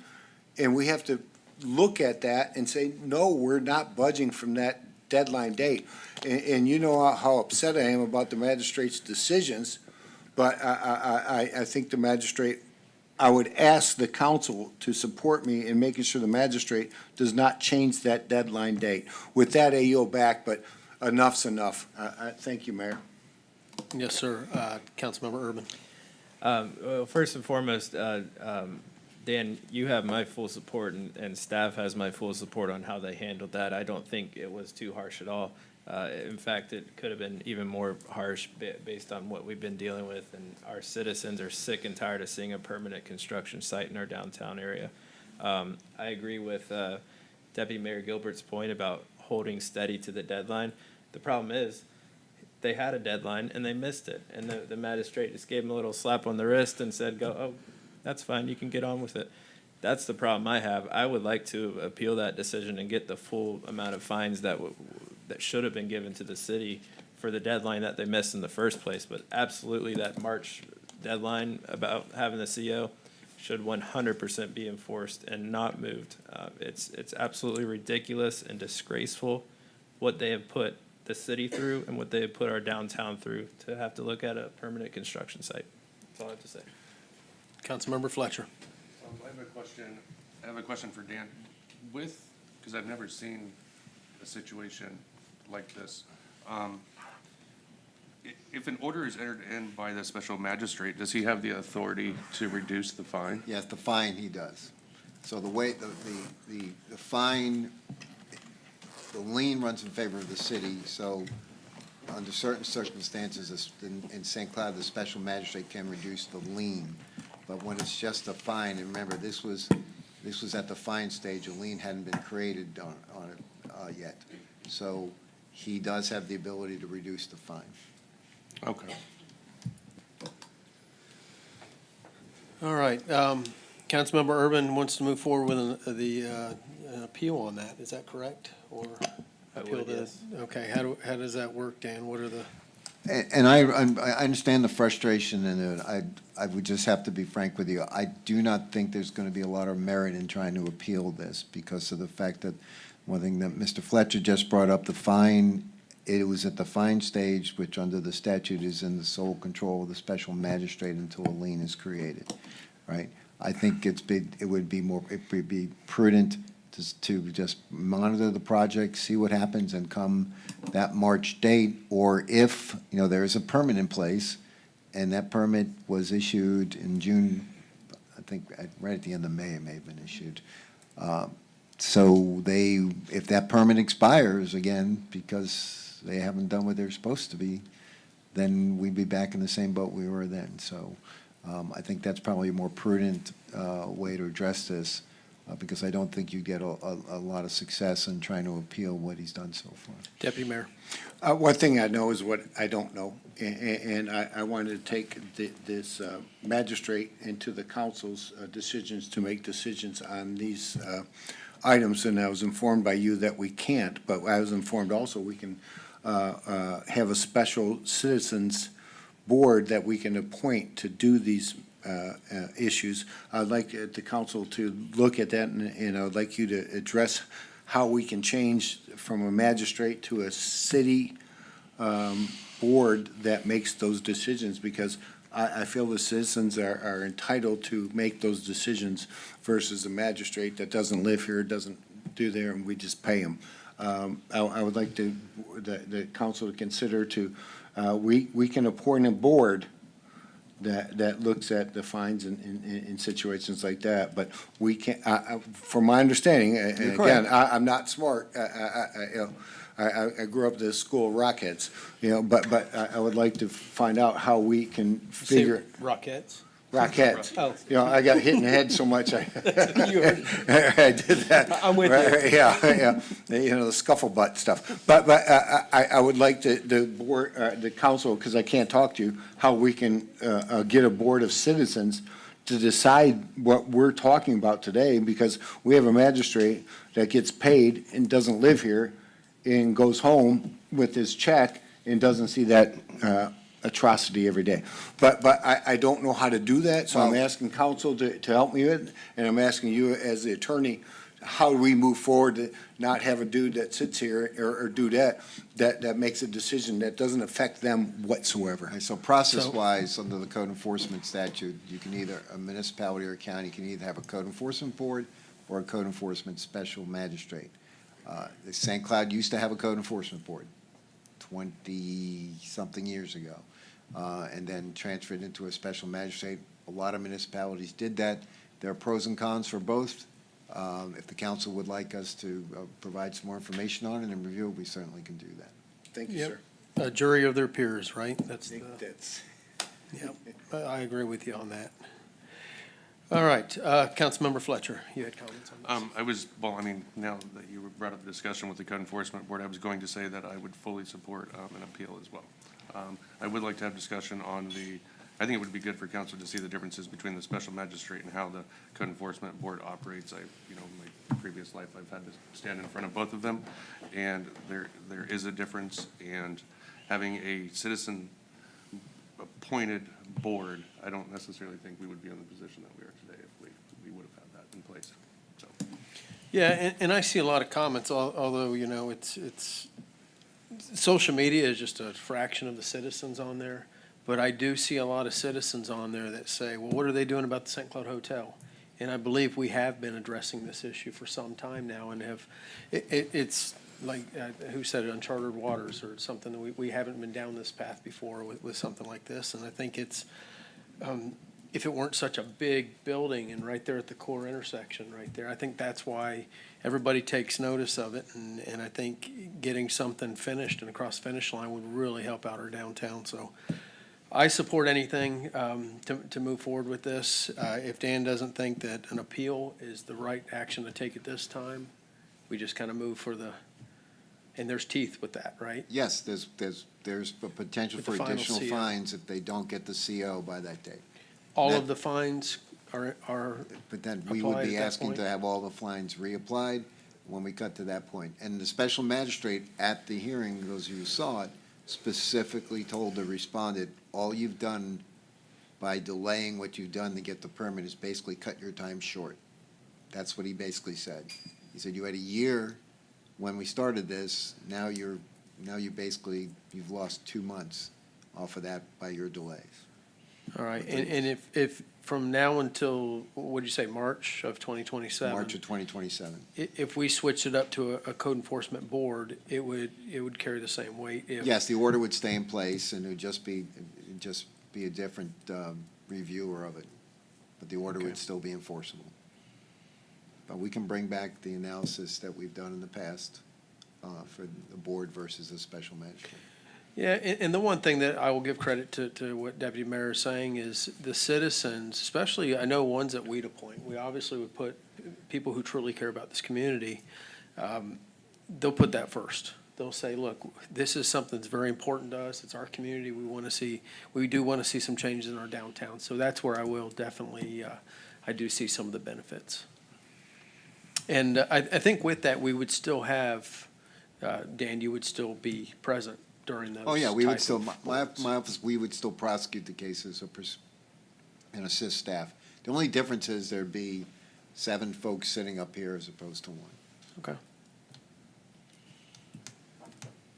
and we have to look at that and say, no, we're not budging from that deadline date. And you know how upset I am about the magistrate's decisions, but I think the magistrate, I would ask the council to support me in making sure the magistrate does not change that deadline date. With that, I yield back, but enough's enough. Thank you, Mayor. Yes, sir. Councilmember Urban. Well, first and foremost, Dan, you have my full support, and staff has my full support on how they handled that. I don't think it was too harsh at all. In fact, it could have been even more harsh based on what we've been dealing with, and our citizens are sick and tired of seeing a permanent construction site in our downtown area. I agree with Deputy Mayor Gilbert's point about holding steady to the deadline. The problem is, they had a deadline and they missed it, and the magistrate just gave them a little slap on the wrist and said, "Go, oh, that's fine, you can get on with it." That's the problem I have. I would like to appeal that decision and get the full amount of fines that should have been given to the city for the deadline that they missed in the first place. But absolutely, that March deadline about having the CO should 100% be enforced and not moved. It's absolutely ridiculous and disgraceful what they have put the city through and what they have put our downtown through to have to look at a permanent construction site. That's all I have to say. Councilmember Fletcher. I have a question for Dan. Because I've never seen a situation like this. If an order is entered in by the special magistrate, does he have the authority to reduce the fine? Yes, the fine he does. So the way, the fine, the lien runs in favor of the city, so under certain circumstances, in St. Cloud, the special magistrate can reduce the lien. But when it's just a fine, and remember, this was at the fine stage, a lien hadn't been created on it yet. So he does have the ability to reduce the fine. Okay. All right. Councilmember Urban wants to move forward with an appeal on that. Is that correct? Or appeal to? Yes. Okay. How does that work, Dan? What are the? And I understand the frustration, and I would just have to be frank with you. I do not think there's going to be a lot of merit in trying to appeal this because of the fact that one thing that Mr. Fletcher just brought up, the fine, it was at the fine stage, which under the statute is in the sole control of the special magistrate until a lien is created, right? I think it would be prudent to just monitor the project, see what happens, and come that March date, or if, there is a permit in place, and that permit was issued in June, I think, right at the end of May, it may have been issued. So if that permit expires again, because they haven't done what they're supposed to be, then we'd be back in the same boat we were then. So I think that's probably a more prudent way to address this, because I don't think you get a lot of success in trying to appeal what he's done so far. Deputy Mayor. One thing I know is what I don't know, and I wanted to take this magistrate into the council's decisions to make decisions on these items, and I was informed by you that we can't, but I was informed also we can have a special citizens board that we can appoint to do these issues. I'd like the council to look at that, and I would like you to address how we can change from a magistrate to a city board that makes those decisions, because I feel the citizens are entitled to make those decisions versus a magistrate that doesn't live here, doesn't do there, and we just pay them. I would like the council to consider we can appoint a board that looks at the fines in situations like that, but we can't, from my understanding, and again, I'm not smart, I grew up in the school of Rockheads, but I would like to find out how we can figure. Rockettes? Rockettes. Oh. I got hit in the head so much, I did that. I'm with you. Yeah, the scufflebutt stuff. But I would like the board, the council, because I can't talk to you, how we can get a board of citizens to decide what we're talking about today, because we have a magistrate that gets paid and doesn't live here and goes home with his check and doesn't see that atrocity every day. But I don't know how to do that, so I'm asking council to help me with, and I'm asking you as the attorney, how do we move forward to not have a dude that sits here or dudette that makes a decision that doesn't affect them whatsoever? So process-wise, under the code enforcement statute, you can either, a municipality or a county can either have a code enforcement board or a code enforcement special magistrate. The St. Cloud used to have a code enforcement board 20-something years ago, and then transferred into a special magistrate. A lot of municipalities did that. There are pros and cons for both. If the council would like us to provide some more information on it and review it, we certainly can do that. Thank you, Yep. sir. A jury of their peers, right? That's That's. Yep, I agree with you on that. All right, Councilmember Fletcher, you had comments on this? Now that you brought up the discussion with the code enforcement board, I was going to say that I would fully support an appeal as well. I would like to have discussion on I think it would be good for council to see the differences between the special magistrate and how the code enforcement board operates. In my previous life, I've had to stand in front of both of them, and there is a difference, and having a citizen appointed board, I don't necessarily think we would be in the position that we are today if we would have had that in place, so. Yeah, and I see a lot of comments, although, it's social media is just a fraction of the citizens on there. But I do see a lot of citizens on there that say, well, what are they doing about the St. Cloud Hotel? And I believe we have been addressing this issue for some time now and it's like, who said it, uncharted waters or something, that we haven't been down this path before with something like this. And I think it's, if it weren't such a big building and right there at the core intersection right there, I think that's why everybody takes notice of it. And I think getting something finished and across the finish line would really help out our downtown. So I support anything to move forward with this. If Dan doesn't think that an appeal is the right action to take at this time, we just kind of move for and there's teeth with that, right? Yes, there's a potential With the for final additional CO. fines if they don't get the CO by that date. All That- of the fines are But then we would applied be at that asking point? to have all the fines reapplied when we got to that point. And the special magistrate at the hearing, those of you who saw it, specifically told the respondent, all you've done by delaying what you've done to get the permit is basically cut your time short. That's what he basically said. He said, you had a year when we started this, now you've lost 2 months off of that by your delays. All right, and if from now until, what'd you say, March of 2027? March of 2027. If we switch it up to a code enforcement board, it would carry the same weight if. Yes, the order would stay in place, and it would just be a different reviewer of it, but the order would still be enforceable. But we can bring back the analysis that we've done in the past for the board versus a special magistrate. Yeah, and the one thing that I will give credit to what Deputy Mayor is saying is the citizens, especially, I know ones that we'd appoint, we obviously would put people who truly care about this community, they'll put that first. They'll say, look, this is something that's very important to us. It's our community. We do want to see some changes in our downtown. So that's where I will definitely, I do see some of the benefits. And I think with that, we would still have, Dan, you would still be present during those. Oh, yeah, we would type still, of- my office, we would still prosecute the cases and assist staff. The only difference is there'd be 7 folks sitting up here as opposed to 1. Okay.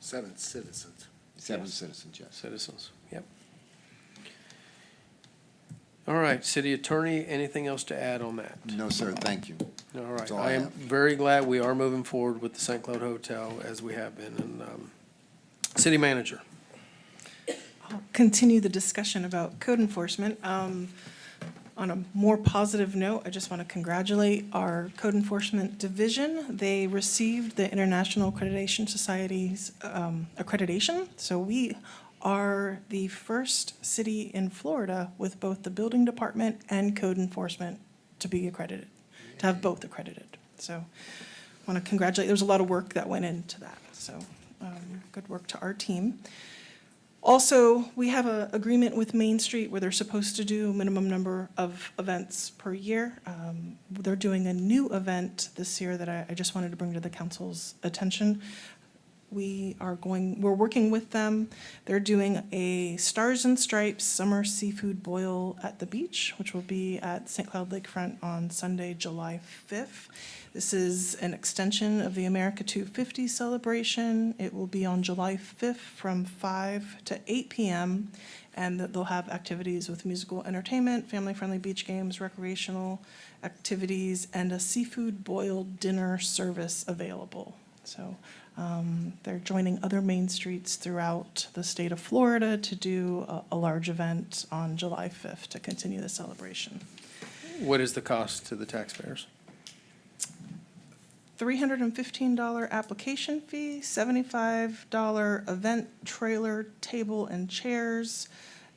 7 citizens. 7 Yes. citizens, yes. Citizens, yep. All right, city attorney, anything else to add on that? No, sir, thank you. All right, That's all I I am have. very glad we are moving forward with the St. Cloud Hotel as we have been. And city manager. I'll continue the discussion about code enforcement. On a more positive note, I just want to congratulate our code enforcement division. They received the International Accreditation Society's accreditation. So we are the first city in Florida with both the building department and code enforcement to be accredited, to have both accredited. So I want to congratulate, there was a lot of work that went into that. So good work to our team. Also, we have an agreement with Main Street where they're supposed to do a minimum number of events per year. They're doing a new event this year that I just wanted to bring to the council's attention. We're working with them. They're doing a Stars and Stripes Summer Seafood Boil at the beach, which will be at St. Cloud Lakefront on Sunday, July 5th. This is an extension of the America 250 celebration. It will be on July 5th from 5 to 8 p.m. And they'll have activities with musical entertainment, family-friendly beach games, recreational activities, and a seafood boiled dinner service available. So they're joining other main streets throughout the state of Florida to do a large event on July 5th to continue the celebration. What is the cost to the taxpayers? $315 application fee, $75 event trailer, table and chairs,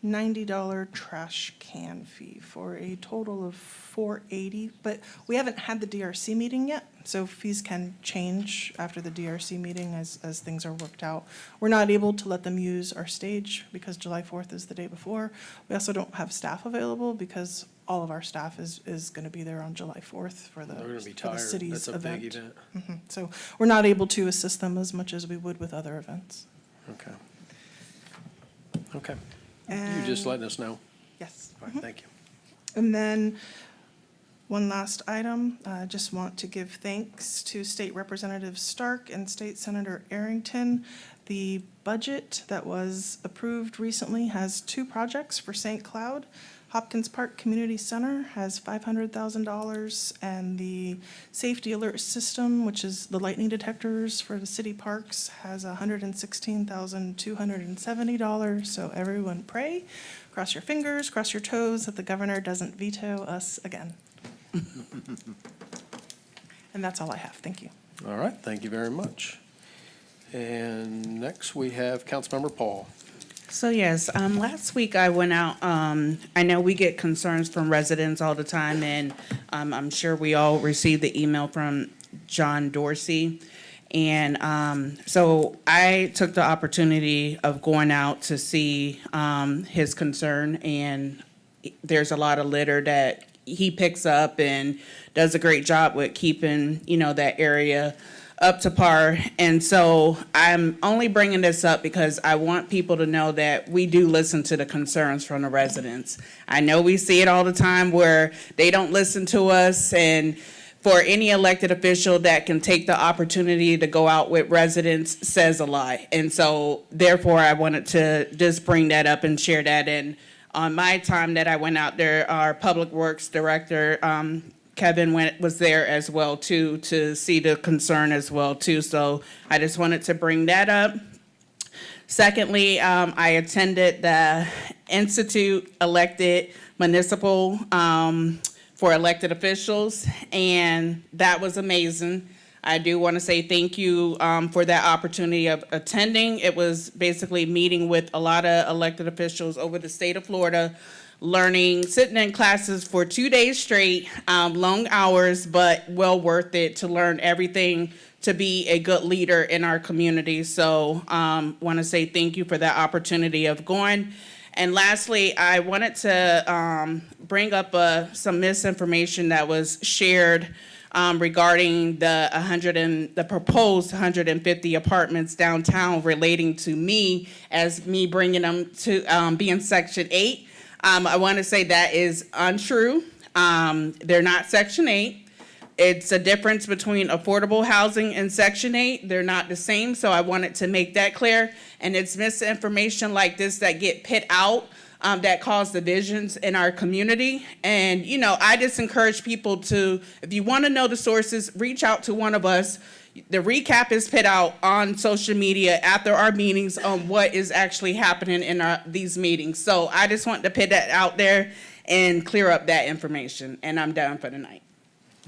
$90 trash can fee for a total of $480. But we haven't had the DRC meeting yet, so fees can change after the DRC meeting as things are worked out. We're not able to let them use our stage because July 4th is the day before. We also don't have staff available because all of our staff is going to be there on July 4th for the They're going to be for the tired. city's That's a event. big event. Mhm. So we're not able to assist them as much as we would with other events. Okay. Okay. You just And- letting us know. Yes. All right, thank you. And then, one last item, I just want to give thanks to State Representative Stark and State Senator Arrington. The budget that was approved recently has 2 projects for St. Cloud. Hopkins Park Community Center has $500,000, and the Safety Alert System, which is the lightning detectors for the city parks, has $116,270. So everyone pray, cross your fingers, cross your toes that the governor doesn't veto us again. And that's all I have. Thank you. All right, thank you very much. And next, we have Councilmember Paul. So yes, last week I went out, I know we get concerns from residents all the time, and I'm sure we all received the email from John Dorsey. And so I took the opportunity of going out to see his concern, and there's a lot of litter that he picks up and does a great job with keeping, that area up to par. And so I'm only bringing this up because I want people to know that we do listen to the concerns from the residents. I know we see it all the time where they don't listen to us, and for any elected official that can take the opportunity to go out with residents says a lot. And so therefore I wanted to just bring that up and share that. And on my time that I went out there, our Public Works Director, Kevin was there as well too, to see the concern as well too. So I just wanted to bring that up. Secondly, I attended the Institute Elected Municipal for elected officials, and that was amazing. I do want to say thank you for that opportunity of attending. It was basically meeting with a lot of elected officials over the state of Florida, learning, sitting in classes for 2 days straight, long hours, but well worth it to learn everything to be a good leader in our community. So want to say thank you for that opportunity of going. And lastly, I wanted to bring up some misinformation that was shared regarding the proposed 150 apartments downtown relating to me as me bringing them to be in Section 8. I want to say that is untrue. They're not Section 8. It's a difference between affordable housing and Section 8. They're not the same, so I wanted to make that clear. And it's misinformation like this that get put out that cause divisions in our community. And, you know, I just encourage people to, if you want to know the sources, reach out to one of us. The recap is put out on social media after our meetings on what is actually happening in these meetings. So I just want to put that out there and clear up that information. And I'm done for tonight.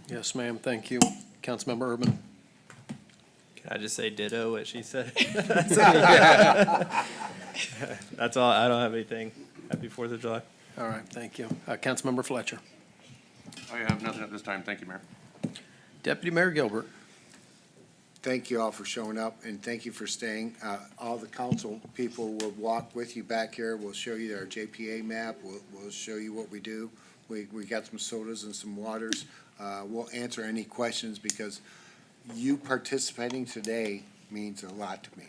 Yes, ma'am, thank you. Councilmember Urban. Can I just say ditto what she said? That's all. I don't have anything. Happy 4th of July. All right, thank you. Councilmember Fletcher. I have nothing at this time. Thank you, Mayor. Deputy Mayor Gilbert. Thank you all for showing up, and thank you for staying. All the council people will walk with you back here. We'll show you our JPA map. We'll show you what we do. We got some sodas and some waters. We'll answer any questions because you participating today means a lot to me.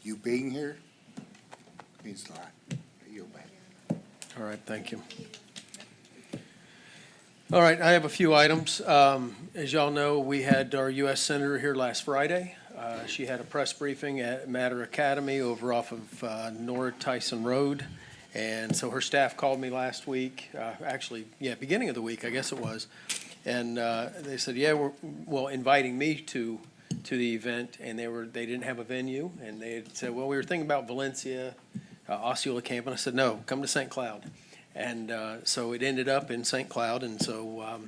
You being here means a lot. You'll bet. All right, thank you. All right, I have a few items. As y'all know, we had our U.S. Senator here last Friday. She had a press briefing at Matter Academy over off of North Tyson Road. And so her staff called me last week, beginning of the week, I guess it was. And they said, yeah, inviting me to the event, and they didn't have a venue. And they had said, well, we were thinking about Valencia, Osceola Camp. And I said, no, come to St. Cloud. And so it ended up in St. Cloud. And so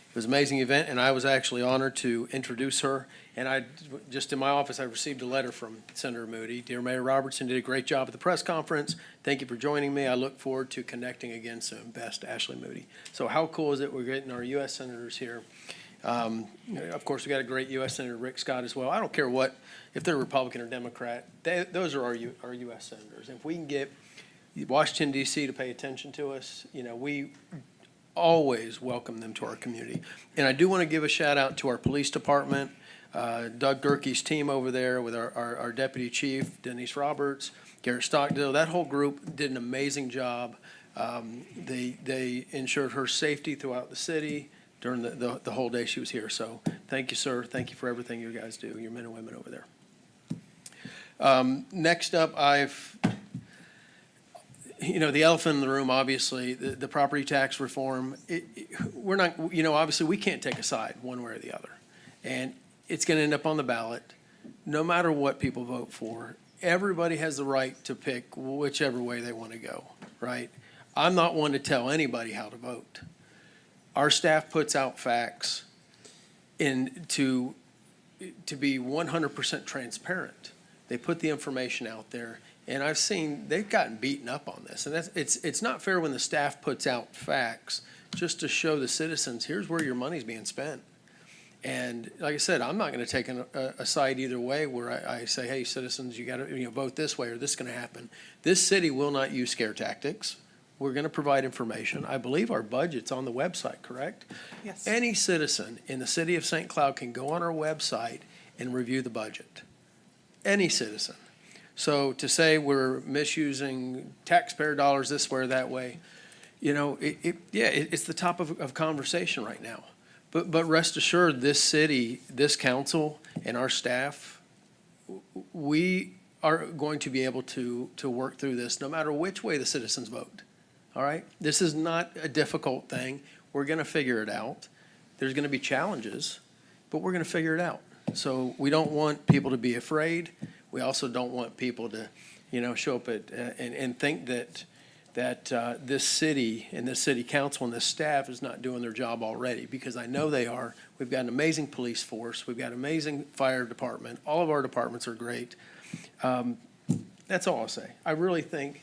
it was an amazing event, and I was actually honored to introduce her. And just in my office, I received a letter from Senator Moody. Dear Mayor Robertson, did a great job at the press conference. Thank you for joining me. I look forward to connecting again soon. Best, Ashley Moody. So how cool is it we're getting our U.S. Senators here? Of course, we got a great U.S. Senator Rick Scott as well. I don't care if they're Republican or Democrat. Those are our U.S. Senators. If we can get Washington, D.C. to pay attention to us, we always welcome them to our community. And I do want to give a shout out to our police department, Doug Gerke's team over there with our deputy chief, Denise Roberts, Garrett Stockdale. That whole group did an amazing job. They ensured her safety throughout the city during the whole day she was here. So thank you, sir. Thank you for everything you guys do, your men and women over there. Next up, the elephant in the room, obviously, the property tax reform, we're not, obviously we can't take a side one way or the other. And it's going to end up on the ballot, no matter what people vote for. Everybody has the right to pick whichever way they want to go, right? I'm not one to tell anybody how to vote. Our staff puts out facts to be 100% transparent. They put the information out there. And I've seen they've gotten beaten up on this, and it's not fair when the staff puts out facts just to show the citizens, here's where your money's being spent. And like I said, I'm not going to take a side either way where I say, hey, citizens, you got to vote this way or this is going to happen. This city will not use scare tactics. We're going to provide information. I believe our budget's on the website, correct? Yes. Any citizen in the city of St. Cloud can go on our website and review the budget. Any citizen. So to say we're misusing taxpayer dollars this way or that way, it's the top of conversation right now. But rest assured, this city, this council, and our staff, we are going to be able to work through this no matter which way the citizens vote. All right? This is not a difficult thing. We're going to figure it out. There's going to be challenges, but we're going to figure it out. So we don't want people to be afraid. We also don't want people to, show up and think that that this city and this city council and this staff is not doing their job already, because I know they are. We've got an amazing police force. We've got an amazing fire department. All of our departments are great. That's all I'll say. I really think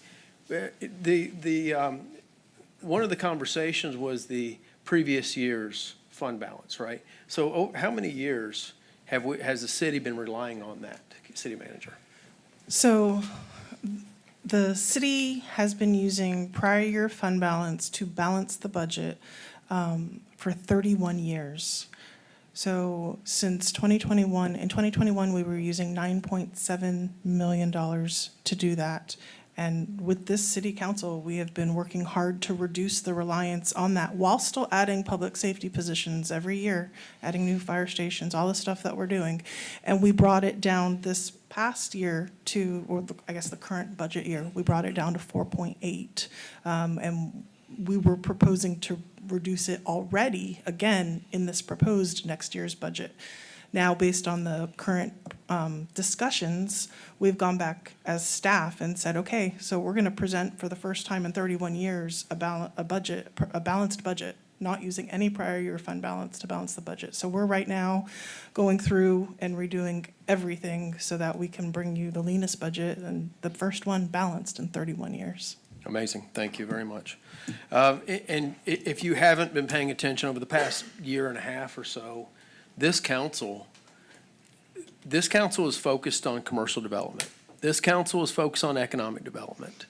one of the conversations was the previous year's fund balance, right? So how many years has the city been relying on that, city manager? So the city has been using prior year fund balance to balance the budget for 31 years. So since 2021, in 2021, we were using $9.7 million to do that. And with this city council, we have been working hard to reduce the reliance on that while still adding public safety positions every year, adding new fire stations, all the stuff that we're doing. And we brought it down this past year to, or I guess the current budget year, we brought it down to 4.8. And we were proposing to reduce it already, again, in this proposed next year's budget. Now, based on the current discussions, we've gone back as staff and said, okay, so we're going to present for the first time in 31 years a balanced budget, not using any prior year fund balance to balance the budget. So we're right now going through and redoing everything so that we can bring you the leanest budget and the first one balanced in 31 years. Amazing. Thank you very much. And if you haven't been paying attention over the past year and a half or so, this council is focused on commercial development. This council is focused on economic development.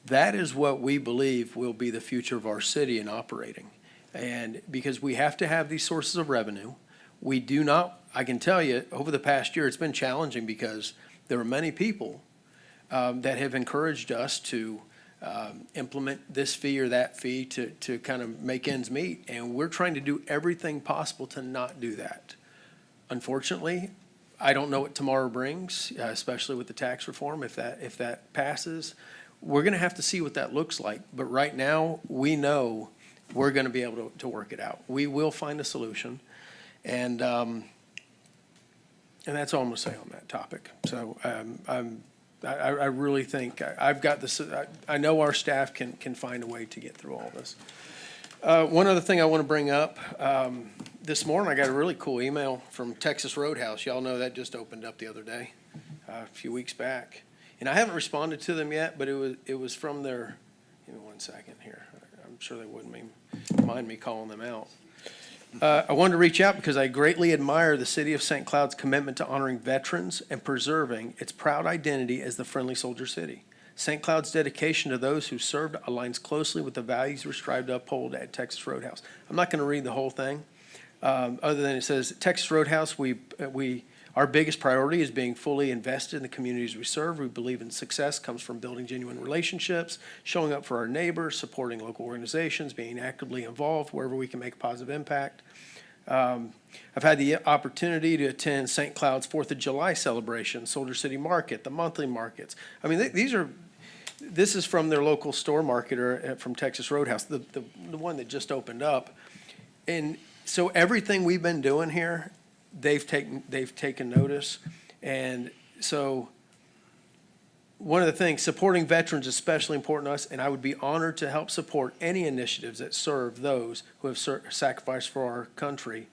That is what we believe will be the future of our city in operating. And because we have to have these sources of revenue, we do not, I can tell you, over the past year, it's been challenging because there are many people that have encouraged us to implement this fee or that fee to kind of make ends meet. And we're trying to do everything possible to not do that. Unfortunately, I don't know what tomorrow brings, especially with the tax reform, if that passes. We're going to have to see what that looks like. But right now, we know we're going to be able to work it out. We will find a solution. And that's all I'm going to say on that topic. So I really think I've got this. I know our staff can find a way to get through all this. One other thing I want to bring up. This morning, I got a really cool email from Texas Roadhouse. Y'all know that just opened up the other day, a few weeks back. And I haven't responded to them yet, but it was from their, give me 1 second here. I'm sure they wouldn't mind me calling them out. I wanted to reach out because I greatly admire the city of St. Cloud's commitment to honoring veterans and preserving its proud identity as the friendly soldier city. St. Cloud's dedication to those who served aligns closely with the values we strive to uphold at Texas Roadhouse. I'm not going to read the whole thing, other than it says, Texas Roadhouse, our biggest priority is being fully invested in the communities we serve. We believe in success comes from building genuine relationships, showing up for our neighbors, supporting local organizations, being actively involved wherever we can make a positive impact. I've had the opportunity to attend St. Cloud's 4th of July celebration, Soldier City Market, the monthly markets. I mean, this is from their local store marketer from Texas Roadhouse, the one that just opened up. And so everything we've been doing here, they've taken notice. And so one of the things, supporting veterans is especially important to us, and I would be honored to help support any initiatives that serve those who have sacrificed for our country.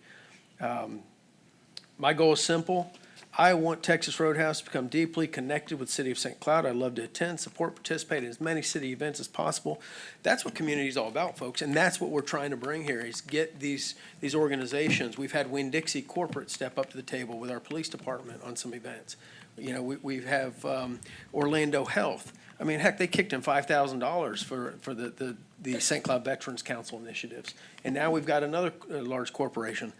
My goal is simple. I want Texas Roadhouse to become deeply connected with the city of St. Cloud. I'd love to attend, support, participate in as many city events as possible. That's what community is all about, folks, and that's what we're trying to bring here is get these organizations. We've had Winn-Dixie Corporate step up to the table with our police department on some events. You know, we have Orlando Health. I mean, heck, they kicked in $5,000 for the St. Cloud Veterans Council initiatives, and now we've got another large corporation.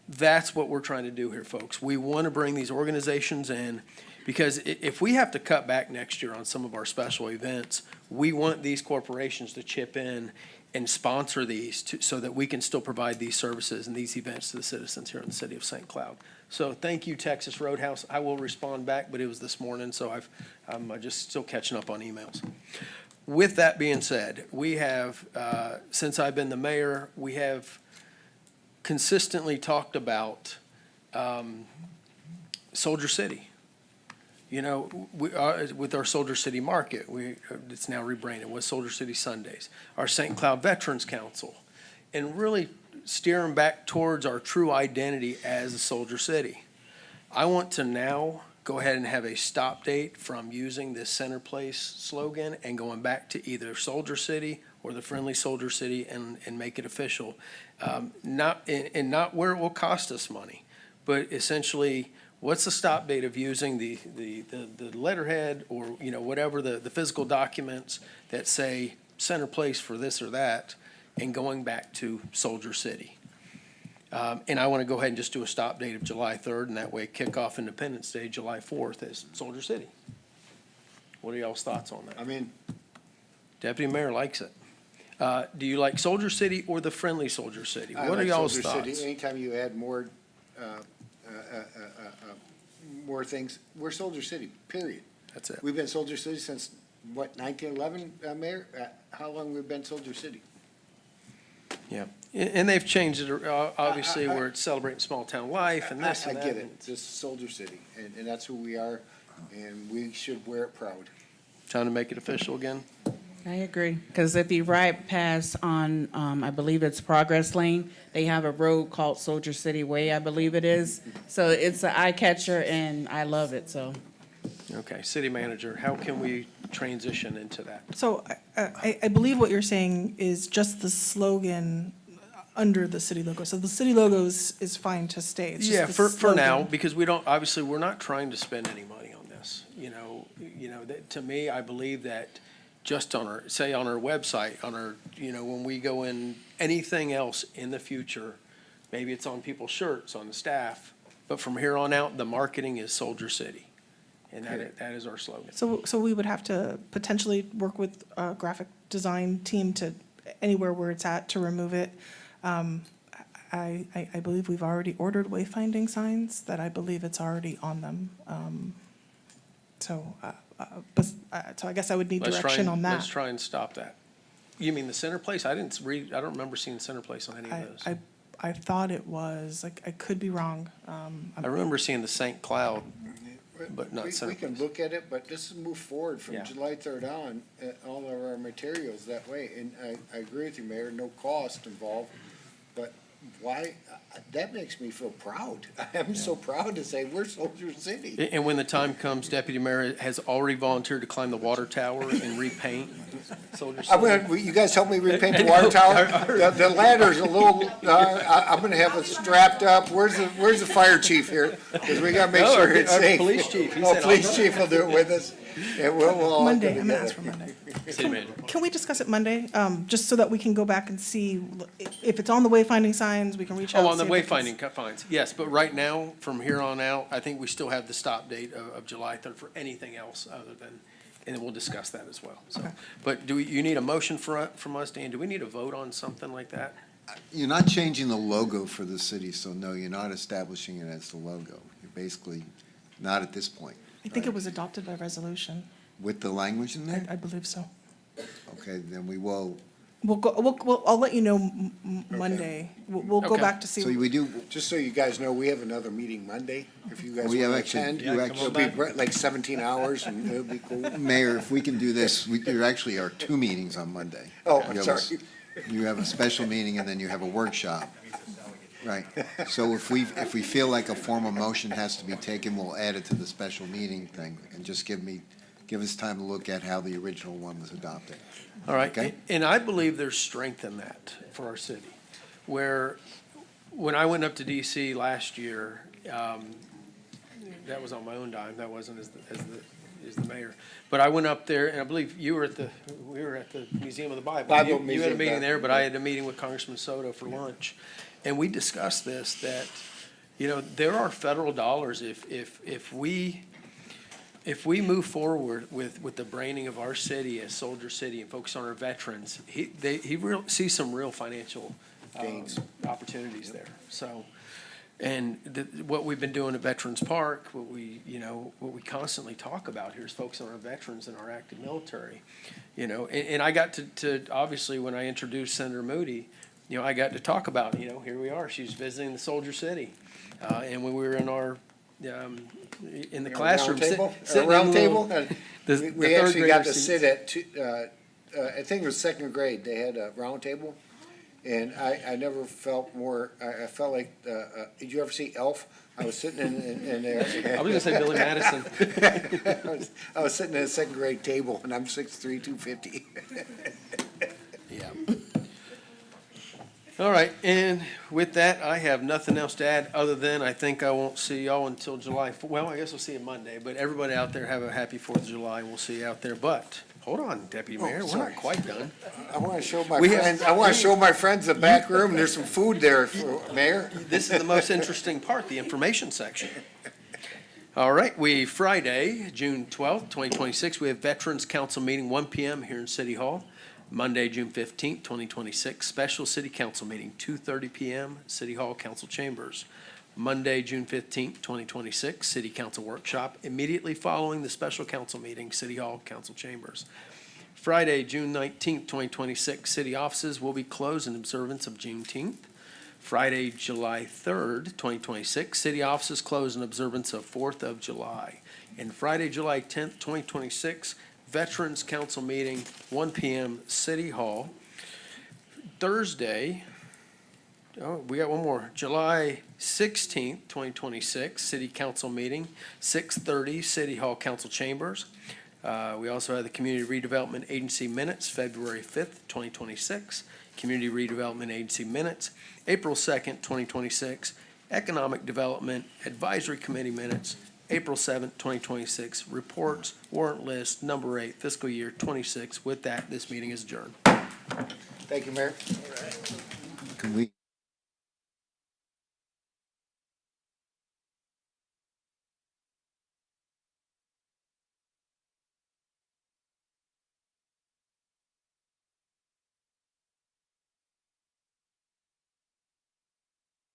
That's what we're trying to do here, folks. We want to bring these organizations in because if we have to cut back next year on some of our special events, we want these corporations to chip in and sponsor these so that we can still provide these services and these events to the citizens here in the city of St. Cloud. So thank you, Texas Roadhouse. I will respond back, but it was this morning, so I'm just still catching up on emails. With that being said, we have, since I've been the mayor, we have consistently talked about Soldier City. You know, with our Soldier City Market, it's now rebranded, with Soldier City Sundays. Our St. Cloud Veterans Council, and really steering back towards our true identity as a Soldier City. I want to now go ahead and have a stop date from using this Center Place slogan and going back to either Soldier City or the Friendly Soldier City and make it official. Not where it will cost us money, but essentially, what's the stop date of using the letterhead or, you know, whatever the physical documents that say Center Place for this or that, and going back to Soldier City. And I want to go ahead and just do a stop date of July 3rd, and that way kick off Independence Day, July 4th as Soldier City. What are y'all's thoughts on that? I mean, Deputy Mayor likes it. Do you like Soldier City or the Friendly Soldier City? I What are like y'all's Soldier thoughts? City. Anytime you add more, more things, we're Soldier City, period. That's it. We've been Soldier City since, what, 1911, Mayor? How long we've been Soldier City? Yeah, and they've changed it, obviously, where it's celebrating small town life and this and that. I get it, just Soldier City, and that's who we are, and we should wear it proud. Time to make it official again? I agree, because if you ride past on, I believe it's Progress Lane, they have a road called Soldier City Way, I believe it is. So it's an eye catcher, and I love it, so. Okay, city manager, how can we transition into that? So I believe what you're saying is just the slogan under the city logo. So the city logo is fine to stay. It's just Yeah, the for now, slogan. because we don't, obviously, we're not trying to spend any money on this. You know, that, to me, I believe that just on our, say on our website, on our, you know, when we go in, anything else in the future, maybe it's on people's shirts, on the staff, but from here on out, the marketing is Soldier City. And that is our slogan. So we would have to potentially work with a graphic design team to, anywhere where it's at, to remove it. I believe we've already ordered wayfinding signs that I believe it's already on them. So I guess I would need direction on that. Let's try and stop that. You mean the Center Place? I don't remember seeing Center Place on any of those. I thought it was, I could be wrong. I remember seeing the St. Cloud, but not Center We can Place. look at it, but let's move forward from Yeah. July 3rd on, all of our materials that way. And I agree with you, Mayor, no cost involved, but why, that makes me feel proud. I'm so proud to say we're Soldier City. And when the time comes, Deputy Mayor has already volunteered to climb the water tower and repaint Soldier I'm City. gonna, you guys help me repaint the water tower? The ladder's a little, I'm gonna have it strapped up. Where's the fire chief here? Because we gotta make No, sure it's our safe. police chief, he Oh, said police I'll- chief will do it with us. And we'll all. Monday, go I'm gonna together. ask for Monday. City manager. Can we discuss it Monday? Just so that we can go back and see if it's on the wayfinding signs, we can reach out. Oh, and on the see if it's- wayfinding fines, yes, but right now, from here on out, I think we still have the stop date of July 3rd for anything else other than, and we'll discuss that as well, so. Okay. But you need a motion from us, Dan? Do we need a vote on something like that? You're not changing the logo for the city, so no, you're not establishing it as the logo. You're basically not at this point. I think it was adopted by resolution. With the language in there? I believe so. Okay, then we will, I'll let you know Monday. We'll go Okay. back to so see. we do, Just so you guys know, we have another meeting Monday, if you guys We have want to actually- attend. you actually- It'll be like 17 hours, and it'll be cool. Mayor, if we can do this, there actually are two meetings on Monday. Oh, You have a- sorry. You have a special meeting and then you have a workshop. Right. So if we feel like a formal motion has to be taken, we'll add it to the special meeting thing and just give us time to look at how the original one was adopted. All right, Okay. and I believe there's strength in that for our city. Where, when I went up to DC last year, that was on my own dime, that wasn't as the mayor. But I went up there, and I believe we were at the Museum of the Bible. Bible You had a Museum, meeting yeah. there, but I had a meeting with Congressman Soto for lunch. And we discussed this, that, you know, there are federal dollars if we move forward with the branding of our city as Soldier City and focus on our veterans, he sees some real financial Gains. opportunities there. So, and what we've been doing at Veterans Park, what we constantly talk about here is focusing on our veterans and our active military. You know, and I got to obviously, when I introduced Senator Moody, I got to talk about, here we are, she's visiting the Soldier City. And when we were in our in the A classroom. round table? sitting A round in table? the We third actually got grader to seats. sit at, I think it was second grade, they had a round table. And I never felt more, I felt like, did you ever see Elf? I was sitting in there. I was gonna say Billy Madison. I was sitting at a second grade table and I'm 6'3", 250. Yeah. All right, and with that, I have nothing else to add, other than I think I won't see y'all until July. Well, I guess we'll see you Monday, but everybody out there have a happy 4th of July. We'll see you out there. But, hold on, Deputy Mayor, we're sorry. not quite done. I want to show my We have- friends, I want to show my friends the back room. There's some food there, Mayor. This is the most interesting part, the information section. All right, Friday, June 12th, 2026, we have Veterans Council meeting, 1 PM here in City Hall. Monday, June 15th, 2026, special City Council meeting, 2:30 PM, City Hall Council Chambers. Monday, June 15th, 2026, City Council workshop, immediately following the special council meeting, City Hall Council Chambers. Friday, June 19th, 2026, city offices will be closed in observance of Juneteenth. Friday, July 3rd, 2026, city offices closed in observance of 4th of July. And Friday, July 10th, 2026, Veterans Council meeting, 1 PM, City Hall. Thursday, we got one more, July 16th, 2026, City Council meeting, 6:30, City Hall Council Chambers. We also have the Community Redevelopment Agency minutes, February 5th, 2026. Community Redevelopment Agency minutes, April 2nd, 2026. Economic Development Advisory Committee minutes, April 7th, 2026. Reports, warrant list, number 8, fiscal year 26. With that, this meeting is adjourned. Thank you, Mayor. Can we?